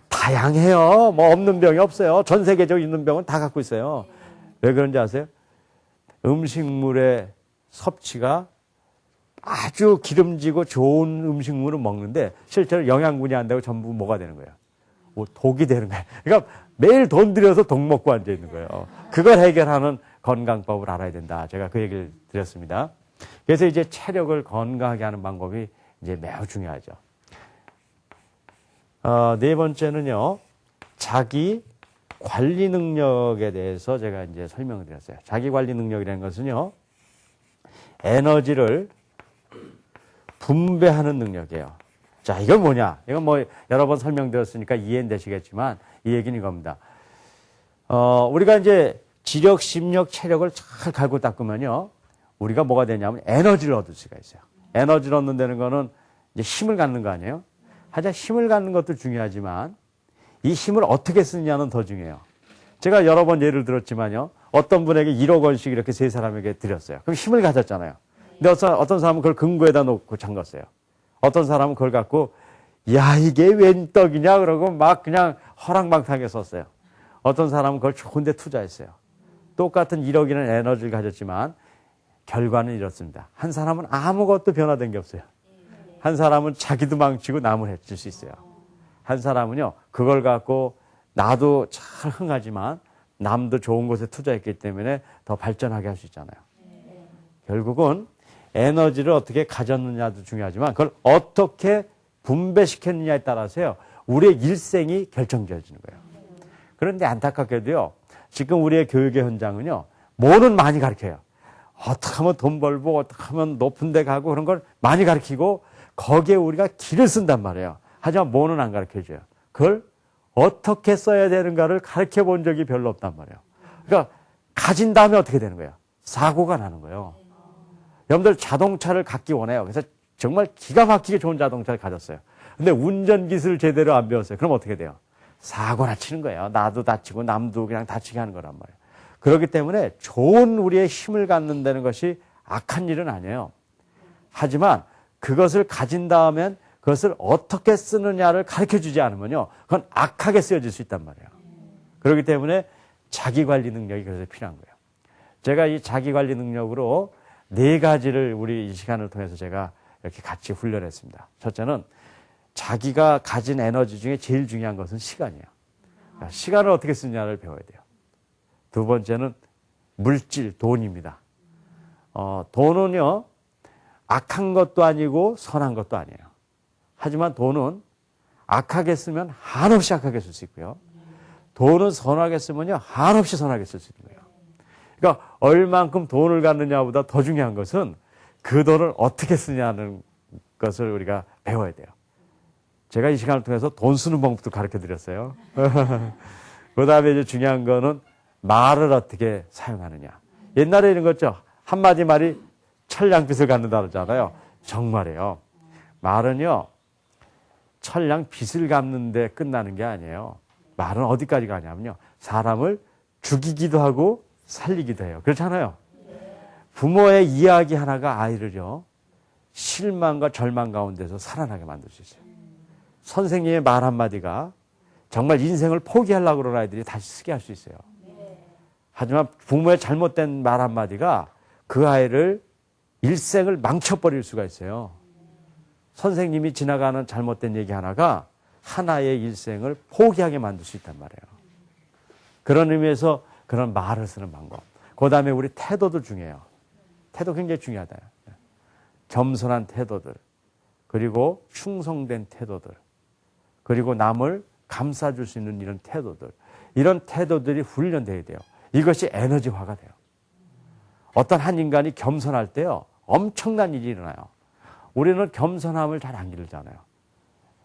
다양해요. 뭐 없는 병이 없어요. 전 세계적으로 있는 병은 다 갖고 있어요. 왜 그런지 아세요? 음식물의 섭취가 아주 기름지고 좋은 음식물을 먹는데 실제로 영양분이 안 되고 전부 뭐가 되는 거예요? 독이 되는 거예요. 그러니까 매일 돈 들여서 독 먹고 앉아 있는 거예요. 그걸 해결하는 건강법을 알아야 된다. 제가 그 얘기를 드렸습니다. 그래서 이제 체력을 건강하게 하는 방법이 이제 매우 중요하죠. 네 번째는요, 자기 관리 능력에 대해서 제가 이제 설명을 드렸어요. 자기 관리 능력이라는 것은요, 에너지를 분배하는 능력이에요. 자, 이건 뭐냐? 이건 뭐 여러 번 설명드렸으니까 이해는 되시겠지만 이 얘기는 이겁니다. 우리가 이제 지력, 심력, 체력을 잘 갈고 닦으면요, 우리가 뭐가 되냐면 에너지를 얻을 수가 있어요. 에너지를 얻는다는 거는 이제 힘을 갖는 거 아니에요? 하여튼 힘을 갖는 것도 중요하지만 이 힘을 어떻게 쓰느냐는 더 중요해요. 제가 여러 번 예를 들었지만요. 어떤 분에게 1억 원씩 이렇게 세 사람에게 드렸어요. 그럼 힘을 가졌잖아요. 근데 어떤 사람은 그걸 금고에다 놓고 잠갔어요. 어떤 사람은 그걸 갖고 야 이게 웬 떡이냐 그러고 막 그냥 허랑방탕하게 썼어요. 어떤 사람은 그걸 좋은 데 투자했어요. 똑같은 1억이라는 에너지를 가졌지만 결과는 이렇습니다. 한 사람은 아무것도 변화된 게 없어요. 한 사람은 자기도 망치고 남을 해칠 수 있어요. 한 사람은요, 그걸 갖고 나도 잘 흥하지만 남도 좋은 곳에 투자했기 때문에 더 발전하게 할 수 있잖아요. 결국은 에너지를 어떻게 가졌느냐도 중요하지만 그걸 어떻게 분배시켰느냐에 따라서요, 우리의 일생이 결정지어지는 거예요. 그런데 안타깝게도요, 지금 우리의 교육의 현장은요, 뭐는 많이 가르쳐요. 어떻게 하면 돈 벌고, 어떻게 하면 높은 데 가고 그런 걸 많이 가르치고, 거기에 우리가 기를 쓴단 말이에요. 하지만 뭐는 안 가르쳐줘요. 그걸 어떻게 써야 되는가를 가르쳐 본 적이 별로 없단 말이에요. 그러니까 가진 다음에 어떻게 되는 거예요? 사고가 나는 거예요. 여러분들 자동차를 갖기 원해요. 그래서 정말 기가 막히게 좋은 자동차를 가졌어요. 근데 운전 기술을 제대로 안 배웠어요. 그럼 어떻게 돼요? 사고나 치는 거예요. 나도 다치고 남도 그냥 다치게 하는 거란 말이에요. 그렇기 때문에 좋은 우리의 힘을 갖는다는 것이 악한 일은 아니에요. 하지만 그것을 가진 다음엔 그것을 어떻게 쓰느냐를 가르쳐주지 않으면요, 그건 악하게 쓰여질 수 있단 말이에요. 그렇기 때문에 자기관리 능력이 그래서 필요한 거예요. 제가 이 자기관리 능력으로 4가지를 우리 이 시간을 통해서 제가 이렇게 같이 훈련했습니다. 첫째는 자기가 가진 에너지 중에 제일 중요한 것은 시간이에요. 그러니까 시간을 어떻게 쓰느냐를 배워야 돼요. 두 번째는 물질, 돈입니다. 돈은요, 악한 것도 아니고 선한 것도 아니에요. 하지만 돈은 악하게 쓰면 한없이 악하게 쓸 수 있고요. 돈은 선하게 쓰면요, 한없이 선하게 쓸 수 있는 거예요. 그러니까 얼만큼 돈을 갖느냐보다 더 중요한 것은 그 돈을 어떻게 쓰냐는 것을 우리가 배워야 돼요. 제가 이 시간을 통해서 돈 쓰는 방법도 가르쳐 드렸어요. 그 다음에 이제 중요한 거는 말을 어떻게 사용하느냐. 옛날에 이런 거죠. 한마디 말이 천냥빚을 갖는다 그러잖아요. 정말이에요. 말은요, 천냥빚을 갚는데 끝나는 게 아니에요. 말은 어디까지 가냐면요, 사람을 죽이기도 하고 살리기도 해요. 그렇잖아요. 부모의 이야기 하나가 아이를요, 실망과 절망 가운데서 살아나게 만들 수 있어요. 선생님의 말 한마디가 정말 인생을 포기하려고 그러는 아이들이 다시 쓰게 할 수 있어요. 하지만 부모의 잘못된 말 한마디가 그 아이를 일생을 망쳐버릴 수가 있어요. 선생님이 지나가는 잘못된 얘기 하나가 하나의 일생을 포기하게 만들 수 있단 말이에요. 그런 의미에서 그런 말을 쓰는 방법. 그 다음에 우리 태도도 중요해요. 태도 굉장히 중요하다. 겸손한 태도들, 그리고 충성된 태도들, 그리고 남을 감싸줄 수 있는 이런 태도들, 이런 태도들이 훈련돼야 돼요. 이것이 에너지화가 돼요. 어떤 한 인간이 겸손할 때요, 엄청난 일이 일어나요. 우리는 겸손함을 잘 안 기르잖아요.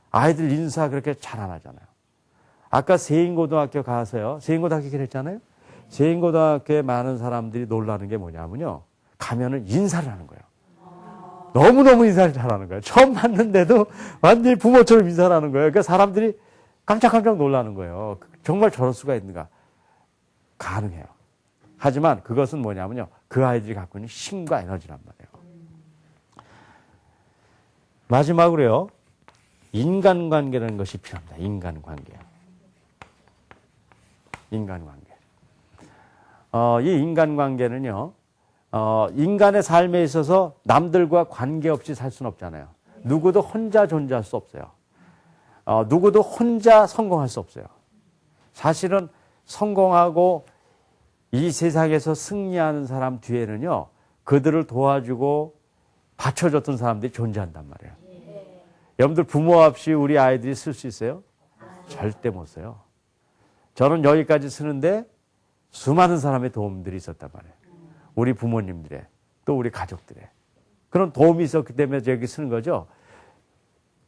아이들 인사 그렇게 잘 안 하잖아요. 아까 세인고등학교 가서요, 세인고등학교 그랬잖아요. 세인고등학교에 많은 사람들이 놀라는 게 뭐냐면요, 가면은 인사를 하는 거예요. 너무너무 인사를 잘하는 거예요. 처음 봤는데도 완전히 부모처럼 인사를 하는 거예요. 그러니까 사람들이 깜짝깜짝 놀라는 거예요. 정말 저럴 수가 있는가. 가능해요. 하지만 그것은 뭐냐면요, 그 아이들이 갖고 있는 힘과 에너지란 말이에요. 마지막으로요, 인간관계라는 것이 필요합니다. 인간관계. 인간관계. 이 인간관계는요, 인간의 삶에 있어서 남들과 관계없이 살 수는 없잖아요. 누구도 혼자 존재할 수 없어요. 누구도 혼자 성공할 수 없어요. 사실은 성공하고 이 세상에서 승리하는 사람 뒤에는요, 그들을 도와주고 받쳐줬던 사람들이 존재한단 말이에요. 여러분들 부모 없이 우리 아이들이 쓸 수 있어요? 절대 못 써요. 저는 여기까지 쓰는데 수많은 사람의 도움들이 있었단 말이에요. 우리 부모님들의, 또 우리 가족들의. 그런 도움이 있었기 때문에 여기 쓰는 거죠.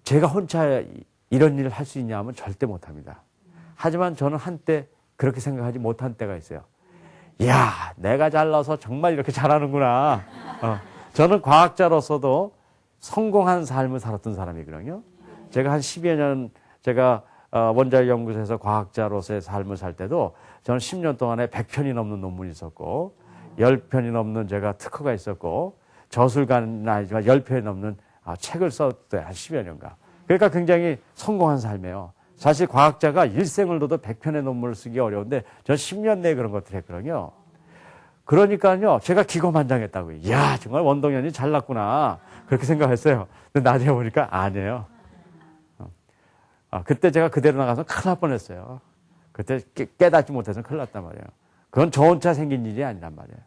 제가 혼자 이런 일을 할 수 있냐 하면 절대 못합니다. 하지만 저는 한때 그렇게 생각하지 못한 때가 있어요. 이야, 내가 잘나서 정말 이렇게 잘하는구나. 저는 과학자로서도 성공한 삶을 살았던 사람이거든요. 제가 한 10여 년, 제가 원자력 연구소에서 과학자로서의 삶을 살 때도 저는 10년 동안에 100편이 넘는 논문이 있었고, 10편이 넘는 제가 특허가 있었고, 저술가는 아니지만 10편이 넘는 책을 썼어요. 한 10여 년간. 그러니까 굉장히 성공한 삶이에요. 사실 과학자가 일생을 둬도 100편의 논문을 쓰기 어려운데 저는 10년 내에 그런 것들을 했거든요. 그러니까요, 제가 기고만장했다고요. 이야, 정말 원동현이 잘났구나. 그렇게 생각했어요. 근데 나중에 보니까 아니에요. 그때 제가 그대로 나가서 큰일 날 뻔했어요. 그때 깨닫지 못해서 큰일 났단 말이에요. 그건 저 혼자 생긴 일이 아니란 말이에요.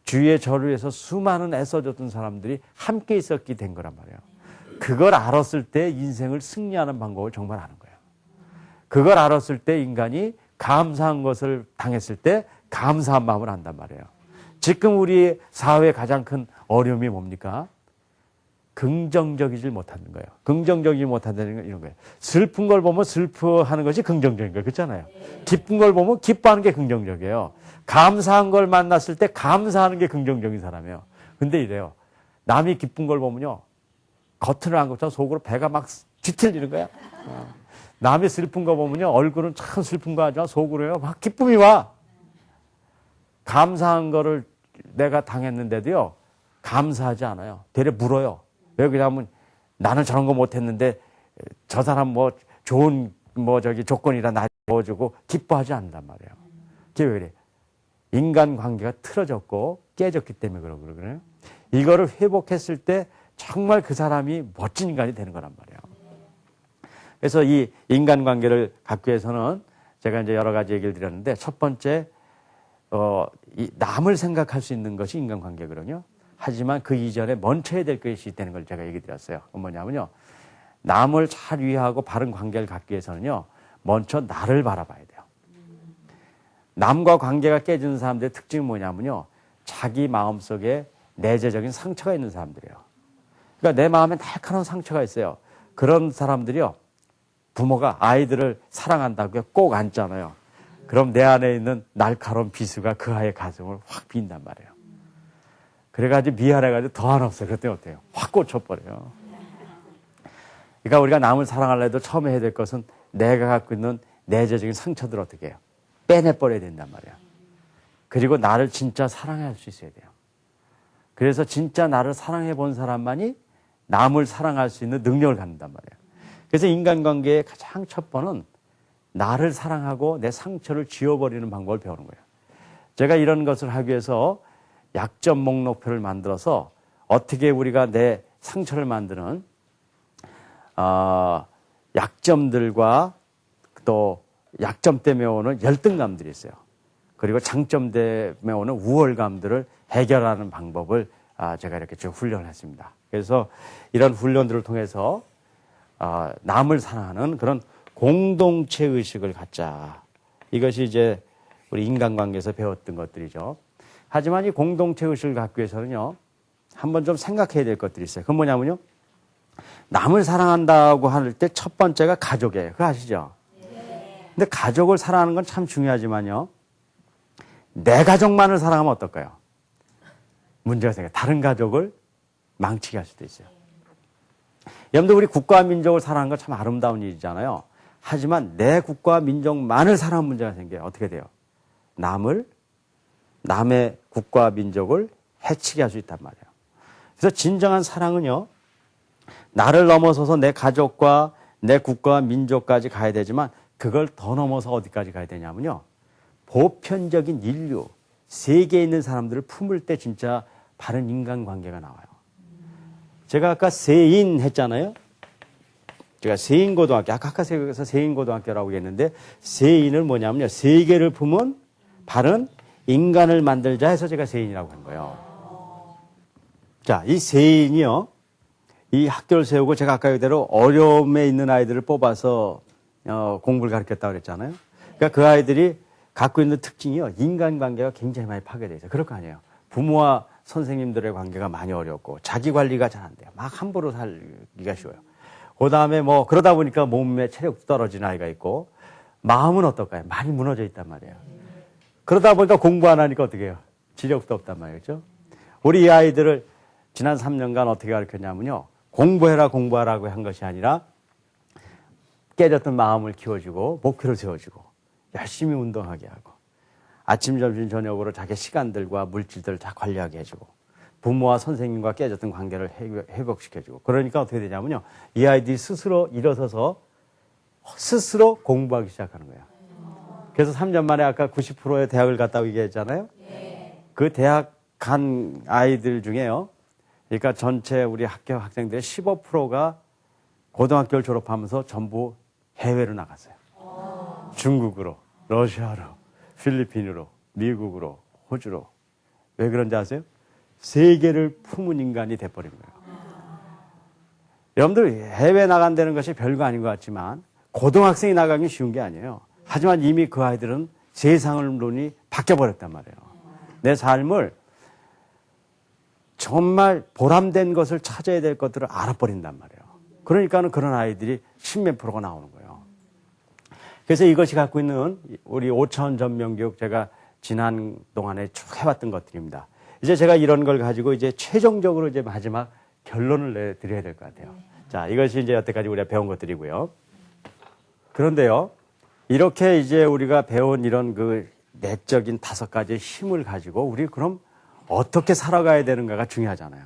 주위에 저를 위해서 수많은 애써줬던 사람들이 함께 있었기 된 거란 말이에요. 그걸 알았을 때 인생을 승리하는 방법을 정말 아는 거예요. 그걸 알았을 때 인간이 감사한 것을 당했을 때 감사한 마음을 한단 말이에요. 지금 우리 사회의 가장 큰 어려움이 뭡니까? 긍정적이지 못하는 거예요. 긍정적이지 못한다는 건 이런 거예요. 슬픈 걸 보면 슬퍼하는 것이 긍정적인 거예요. 그렇잖아요. 기쁜 걸 보면 기뻐하는 게 긍정적이에요. 감사한 걸 만났을 때 감사하는 게 긍정적인 사람이에요. 근데 이래요. 남이 기쁜 걸 보면요. 겉으로 한 것처럼 속으로 배가 막 뒤틀리는 거야. 남이 슬픈 거 보면요. 얼굴은 참 슬픈 거 하지만 속으로요. 막 기쁨이 와. 감사한 거를 내가 당했는데도요. 감사하지 않아요. 되려 물어요. 왜 그러냐면 나는 저런 거 못했는데 저 사람 뭐 좋은 조건이라 나 보여주고 기뻐하지 않는단 말이에요. 그게 왜 그래? 인간관계가 틀어졌고 깨졌기 때문에 그러거든요. 이거를 회복했을 때 정말 그 사람이 멋진 인간이 되는 거란 말이에요. 그래서 이 인간관계를 갖기 위해서는 제가 이제 여러 가지 얘기를 드렸는데 첫 번째 이 남을 생각할 수 있는 것이 인간관계거든요. 하지만 그 이전에 멈춰야 될 것이 있다는 걸 제가 얘기 드렸어요. 그건 뭐냐면요. 남을 잘 위하고 바른 관계를 갖기 위해서는요. 먼저 나를 바라봐야 돼요. 남과 관계가 깨지는 사람들의 특징이 뭐냐면요. 자기 마음속에 내재적인 상처가 있는 사람들이에요. 그러니까 내 마음에 날카로운 상처가 있어요. 그런 사람들이요. 부모가 아이들을 사랑한다고 꼭 안잖아요. 그럼 내 안에 있는 날카로운 비수가 그 아이의 가슴을 확 빈단 말이에요. 그래가지고 미안해가지고 더 안 없어요. 그랬더니 어때요? 확 꽂혀버려요. 그러니까 우리가 남을 사랑하려 해도 처음에 해야 될 것은 내가 갖고 있는 내재적인 상처들을 어떻게 해요? 빼내버려야 된단 말이에요. 그리고 나를 진짜 사랑할 수 있어야 돼요. 그래서 진짜 나를 사랑해 본 사람만이 남을 사랑할 수 있는 능력을 갖는단 말이에요. 그래서 인간관계의 가장 첫 번은 나를 사랑하고 내 상처를 지워버리는 방법을 배우는 거예요. 제가 이런 것을 하기 위해서 약점 목록표를 만들어서 어떻게 우리가 내 상처를 만드는 약점들과 또 약점 때문에 오는 열등감들이 있어요. 그리고 장점 때문에 오는 우월감들을 해결하는 방법을 제가 이렇게 쭉 훈련을 했습니다. 그래서 이런 훈련들을 통해서 남을 사랑하는 그런 공동체 의식을 갖자. 이것이 이제 우리 인간관계에서 배웠던 것들이죠. 하지만 이 공동체 의식을 갖기 위해서는요, 한번 좀 생각해야 될 것들이 있어요. 그건 뭐냐면요, 남을 사랑한다고 할 때 첫 번째가 가족이에요. 그거 아시죠? 근데 가족을 사랑하는 건 참 중요하지만요, 내 가족만을 사랑하면 어떨까요? 문제가 생겨요. 다른 가족을 망치게 할 수도 있어요. 여러분들 우리 국가와 민족을 사랑하는 건 참 아름다운 일이잖아요. 하지만 내 국가와 민족만을 사랑하는 문제가 생겨요. 어떻게 돼요? 남의 국가와 민족을 해치게 할 수 있단 말이에요. 그래서 진정한 사랑은요, 나를 넘어서서 내 가족과 내 국가와 민족까지 가야 되지만 그걸 더 넘어서 어디까지 가야 되냐면요, 보편적인 인류, 세계에 있는 사람들을 품을 때 진짜 바른 인간관계가 나와요. 제가 아까 세인 했잖아요. 제가 세인고등학교, 아까 학교에서 세인고등학교라고 했는데 세인을 뭐냐면요, 세계를 품은 바른 인간을 만들자 해서 제가 세인이라고 한 거예요. 자, 이 세인이요, 이 학교를 세우고 제가 아까 그대로 어려움에 있는 아이들을 뽑아서 공부를 가르쳤다고 그랬잖아요. 그러니까 그 아이들이 갖고 있는 특징이요, 인간관계가 굉장히 많이 파괴되어 있어요. 그럴 거 아니에요. 부모와 선생님들의 관계가 많이 어렵고 자기 관리가 잘 안 돼요. 막 함부로 살기가 쉬워요. 그 다음에 그러다 보니까 몸에 체력도 떨어지는 아이가 있고 마음은 어떨까요? 많이 무너져 있단 말이에요. 그러다 보니까 공부 안 하니까 어떻게 해요? 지력도 없단 말이죠. 우리 이 아이들을 지난 3년간 어떻게 가르쳤냐면요, 공부하라고 한 것이 아니라 깨졌던 마음을 키워주고 목표를 세워주고 열심히 운동하게 하고 아침, 점심, 저녁으로 자기 시간들과 물질들을 다 관리하게 해주고 부모와 선생님과 깨졌던 관계를 회복시켜주고, 그러니까 어떻게 되냐면요, 이 아이들이 스스로 일어서서 스스로 공부하기 시작하는 거예요. 그래서 3년 만에 아까 90%의 대학을 갔다고 얘기했잖아요. 그 대학 간 아이들 중에요, 그러니까 전체 우리 학교 학생들의 15%가 고등학교를 졸업하면서 전부 해외로 나갔어요. 중국으로, 러시아로, 필리핀으로, 미국으로, 호주로. 왜 그런지 아세요? 세계를 품은 인간이 돼버린 거예요. 여러분들 해외 나간다는 것이 별거 아닌 것 같지만 고등학생이 나가기 쉬운 게 아니에요. 하지만 이미 그 아이들은 세상을 눈이 바뀌어버렸단 말이에요. 내 삶을 정말 보람된 것을 찾아야 될 것들을 알아버린단 말이에요. 그러니까는 그런 아이들이 십몇 프로가 나오는 거예요. 그래서 이것이 갖고 있는 우리 5차원 전면교육 제가 지난 동안에 쭉 해왔던 것들입니다. 이제 제가 이런 걸 가지고 이제 최종적으로 이제 마지막 결론을 내드려야 될 것 같아요. 자, 이것이 이제 여태까지 우리가 배운 것들이고요. 그런데요, 이렇게 이제 우리가 배운 이런 그 내적인 5가지의 힘을 가지고 우리 그럼 어떻게 살아가야 되는가가 중요하잖아요.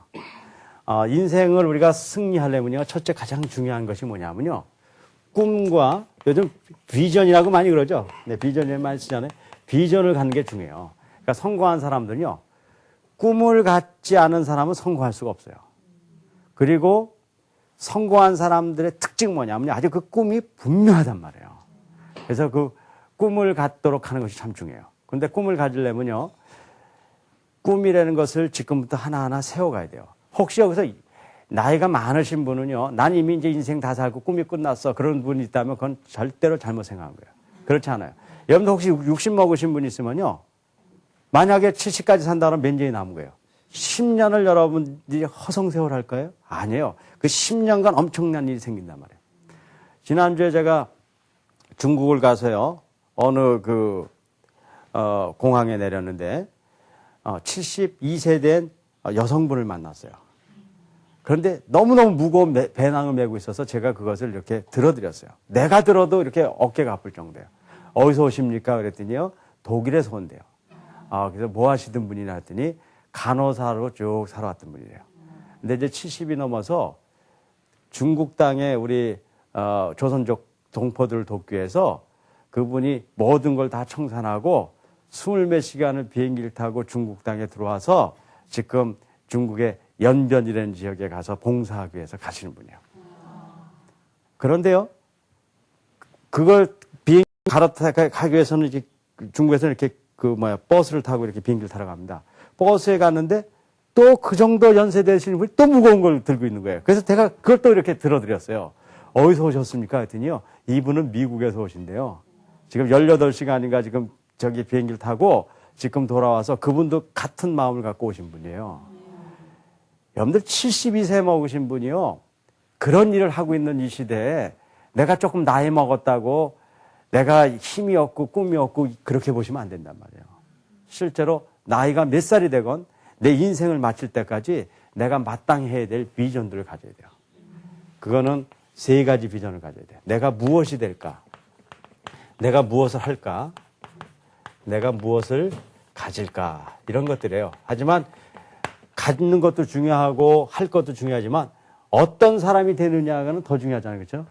인생을 우리가 승리하려면요, 첫째 가장 중요한 것이 뭐냐면요, 꿈과 요즘 비전이라고 많이 그러죠. 네, 비전을 많이 쓰잖아요. 비전을 갖는 게 중요해요. 그러니까 성공한 사람들은요, 꿈을 갖지 않은 사람은 성공할 수가 없어요. 그리고 성공한 사람들의 특징 뭐냐면요, 아주 그 꿈이 분명하단 말이에요. 그래서 그 꿈을 갖도록 하는 것이 참 중요해요. 근데 꿈을 가지려면요, 꿈이라는 것을 지금부터 하나하나 세워가야 돼요. 혹시 여기서 나이가 많으신 분은요, 난 이미 이제 인생 다 살고 꿈이 끝났어, 그런 분이 있다면 그건 절대로 잘못 생각한 거예요. 그렇지 않아요. 여러분들 혹시 60 먹으신 분 있으면요, 만약에 70까지 산다면 몇 년이 남은 거예요? 10년을 여러분들이 허송세월 할까요? 아니에요. 그 10년간 엄청난 일이 생긴단 말이에요. 지난주에 제가 중국을 가서요, 어느 공항에 내렸는데, 72세 된 여성분을 만났어요. 그런데 너무너무 무거운 배낭을 메고 있어서 제가 그것을 이렇게 들어드렸어요. 내가 들어도 이렇게 어깨가 아플 정도예요. 어디서 오십니까? 그랬더니요, 독일에서 온대요. 그래서 뭐 하시던 분이냐 했더니 간호사로 쭉 살아왔던 분이래요. 근데 이제 70이 넘어서 중국 땅에 우리 조선족 동포들을 돕기 위해서 그분이 모든 걸 다 청산하고 20몇 시간을 비행기를 타고 중국 땅에 들어와서 지금 중국의 연변이라는 지역에 가서 봉사하기 위해서 가시는 분이에요. 그런데요, 그걸 비행기 갈아타기 위해서는 이제 중국에서는 이렇게 버스를 타고 이렇게 비행기를 타러 갑니다. 버스에 갔는데 또 그 정도 연세 되시는 분이 또 무거운 걸 들고 있는 거예요. 그래서 제가 그걸 또 이렇게 들어드렸어요. 어디서 오셨습니까? 했더니요, 이분은 미국에서 오신대요. 지금 18시간인가 지금 저기 비행기를 타고 지금 돌아와서 그분도 같은 마음을 갖고 오신 분이에요. 여러분들 72세 먹으신 분이요, 그런 일을 하고 있는 이 시대에 내가 조금 나이 먹었다고 내가 힘이 없고 꿈이 없고 그렇게 보시면 안 된단 말이에요. 실제로 나이가 몇 살이 되건 내 인생을 마칠 때까지 내가 마땅히 해야 될 비전들을 가져야 돼요. 그거는 3가지 비전을 가져야 돼요. 내가 무엇이 될까? 내가 무엇을 할까? 내가 무엇을 가질까? 이런 것들이에요. 하지만 갖는 것도 중요하고 할 것도 중요하지만 어떤 사람이 되느냐는 더 중요하잖아요. 그렇죠?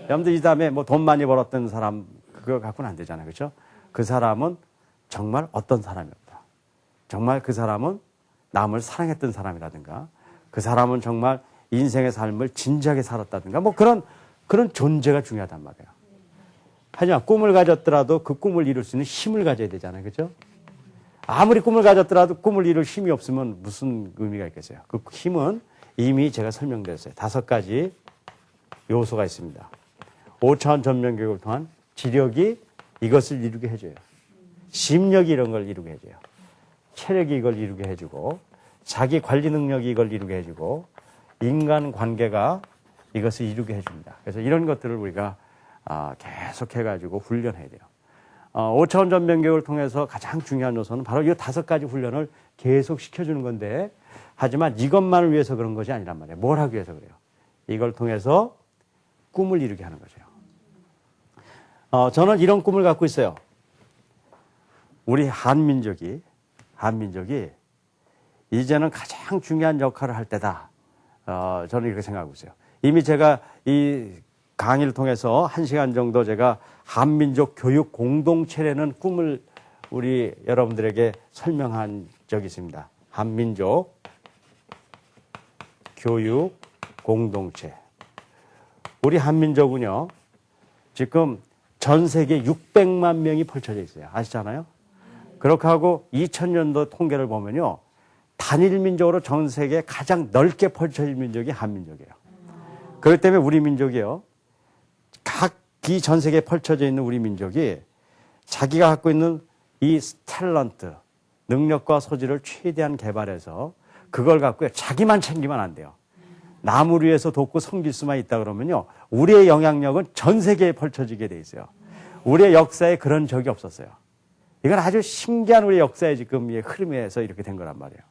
여러분들 이 다음에 뭐 돈 많이 벌었던 사람 그거 갖고는 안 되잖아요. 그렇죠? 그 사람은 정말 어떤 사람이었다. 정말 그 사람은 남을 사랑했던 사람이라든가 그 사람은 정말 인생의 삶을 진지하게 살았다든가 뭐 그런 존재가 중요하단 말이에요. 하지만 꿈을 가졌더라도 그 꿈을 이룰 수 있는 힘을 가져야 되잖아요. 그렇죠? 아무리 꿈을 가졌더라도 꿈을 이룰 힘이 없으면 무슨 의미가 있겠어요? 그 힘은 이미 제가 설명드렸어요. 5가지 요소가 있습니다. 5차원 전면 교육을 통한 지력이 이것을 이루게 해줘요. 심력이 이런 걸 이루게 해줘요. 체력이 이걸 이루게 해주고 자기 관리 능력이 이걸 이루게 해주고 인간 관계가 이것을 이루게 해줍니다. 그래서 이런 것들을 우리가 계속해가지고 훈련해야 돼요. 5차원 전면 교육을 통해서 가장 중요한 요소는 바로 이 5가지 훈련을 계속 시켜주는 건데 하지만 이것만을 위해서 그런 것이 아니란 말이에요. 뭘 하기 위해서 그래요? 이걸 통해서 꿈을 이루게 하는 거죠. 저는 이런 꿈을 갖고 있어요. 우리 한민족이 이제는 가장 중요한 역할을 할 때다. 저는 이렇게 생각하고 있어요. 이미 제가 이 강의를 통해서 1시간 정도 제가 한민족 교육 공동체라는 꿈을 우리 여러분들에게 설명한 적이 있습니다. 한민족 교육 공동체. 우리 한민족은요, 지금 전 세계 600만 명이 펼쳐져 있어요. 아시잖아요? 그렇게 하고 2000년도 통계를 보면요, 단일 민족으로 전 세계에 가장 넓게 펼쳐진 민족이 한민족이에요. 그렇기 때문에 우리 민족이요, 각 이 전 세계에 펼쳐져 있는 우리 민족이 자기가 갖고 있는 이 탤런트, 능력과 소질을 최대한 개발해서 그걸 갖고 자기만 챙기면 안 돼요. 남을 위해서 돕고 섬길 수만 있다 그러면요, 우리의 영향력은 전 세계에 펼쳐지게 돼 있어요. 우리의 역사에 그런 적이 없었어요. 이건 아주 신기한 우리 역사의 지금 이 흐름에서 이렇게 된 거란 말이에요.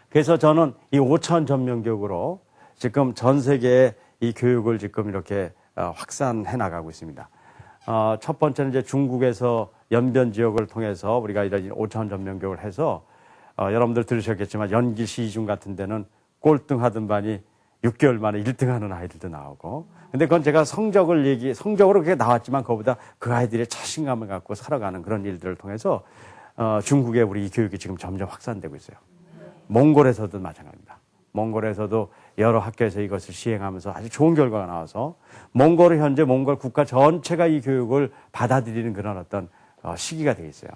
그래서 저는 이 5천 전면교육으로 지금 전 세계에 이 교육을 지금 이렇게 확산해 나가고 있습니다. 첫 번째는 이제 중국에서 연변 지역을 통해서 우리가 이런 5천 전면교육을 해서 여러분들 들으셨겠지만 연기 시중 같은 데는 꼴등하던 반이 6개월 만에 1등하는 아이들도 나오고, 근데 그건 제가 성적으로 그게 나왔지만 그거보다 그 아이들의 자신감을 갖고 살아가는 그런 일들을 통해서 중국에 우리 이 교육이 지금 점점 확산되고 있어요. 몽골에서도 마찬가지입니다. 몽골에서도 여러 학교에서 이것을 시행하면서 아주 좋은 결과가 나와서 몽골은 현재 몽골 국가 전체가 이 교육을 받아들이는 그런 어떤 시기가 되어 있어요.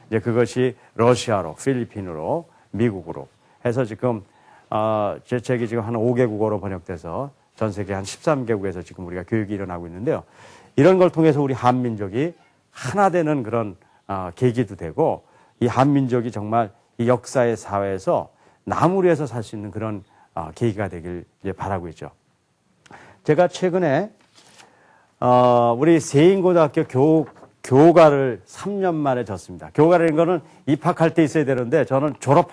이제 그것이 러시아로, 필리핀으로, 미국으로 해서 지금 제 책이 지금 한 5개국어로 번역돼서 전 세계 한 13개국에서 지금 우리가 교육이 일어나고 있는데요. 이런 걸 통해서 우리 한민족이 하나 되는 그런 계기도 되고, 이 한민족이 정말 이 역사의 사회에서 남을 위해서 살 수 있는 그런 계기가 되길 이제 바라고 있죠. 제가 최근에 우리 세인고등학교 교과를 3년 만에 졌습니다. 교과라는 거는 입학할 때 있어야 되는데 저는 졸업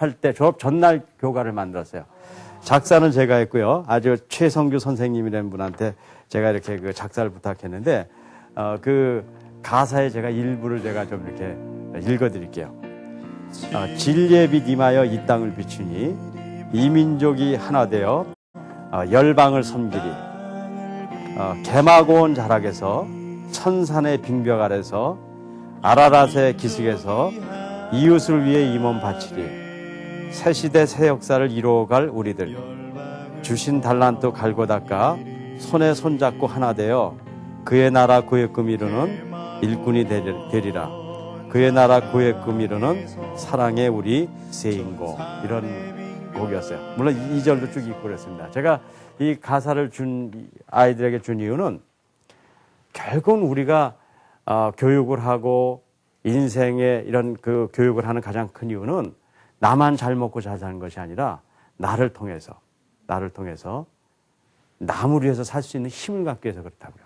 전날 교과를 만들었어요. 작사는 제가 했고요. 아주 최성규 선생님이라는 분한테 제가 이렇게 그 작사를 부탁했는데, 그 가사에 제가 일부를 제가 좀 이렇게 읽어드릴게요. 진리의 빛 임하여 이 땅을 비추니 이 민족이 하나 되어 열방을 섬기리. 개마고온 자락에서 천산의 빙벽 아래서 아라랏의 기슭에서 이웃을 위해 이 몸 바치리. 새 시대 새 역사를 이루어갈 우리들, 주신 달란트 갈고 닦아 손에 손잡고 하나 되어 그의 나라 구획금 이루는 일꾼이 되리라. 그의 나라 구획금 이루는 사랑의 우리 세인고. 이런 곡이었어요. 물론 2절도 쭉 읽고 그랬습니다. 제가 이 가사를 아이들에게 준 이유는 결국은 우리가 교육을 하고 인생의 이런 그 교육을 하는 가장 큰 이유는 나만 잘 먹고 잘 사는 것이 아니라 나를 통해서 남을 위해서 살 수 있는 힘을 갖기 위해서 그렇다고요.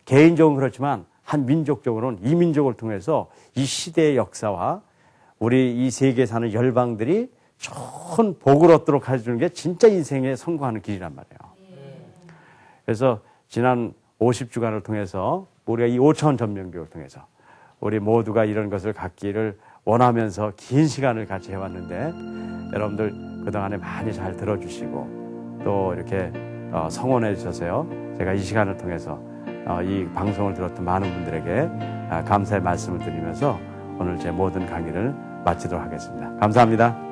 개인적으로는 그렇지만 한 민족적으로는 이 민족을 통해서 이 시대의 역사와 우리 이 세계에 사는 열방들이 좋은 복을 얻도록 해주는 게 진짜 인생에 성공하는 길이란 말이에요. 그래서 지난 50주간을 통해서 우리가 이 5천 전면교육을 통해서 우리 모두가 이런 것을 갖기를 원하면서 긴 시간을 같이 해왔는데, 여러분들 그동안에 많이 잘 들어주시고 또 이렇게 성원해 주셔서요, 제가 이 시간을 통해서 이 방송을 들었던 많은 분들에게 감사의 말씀을 드리면서 오늘 제 모든 강의를 마치도록 하겠습니다. 감사합니다.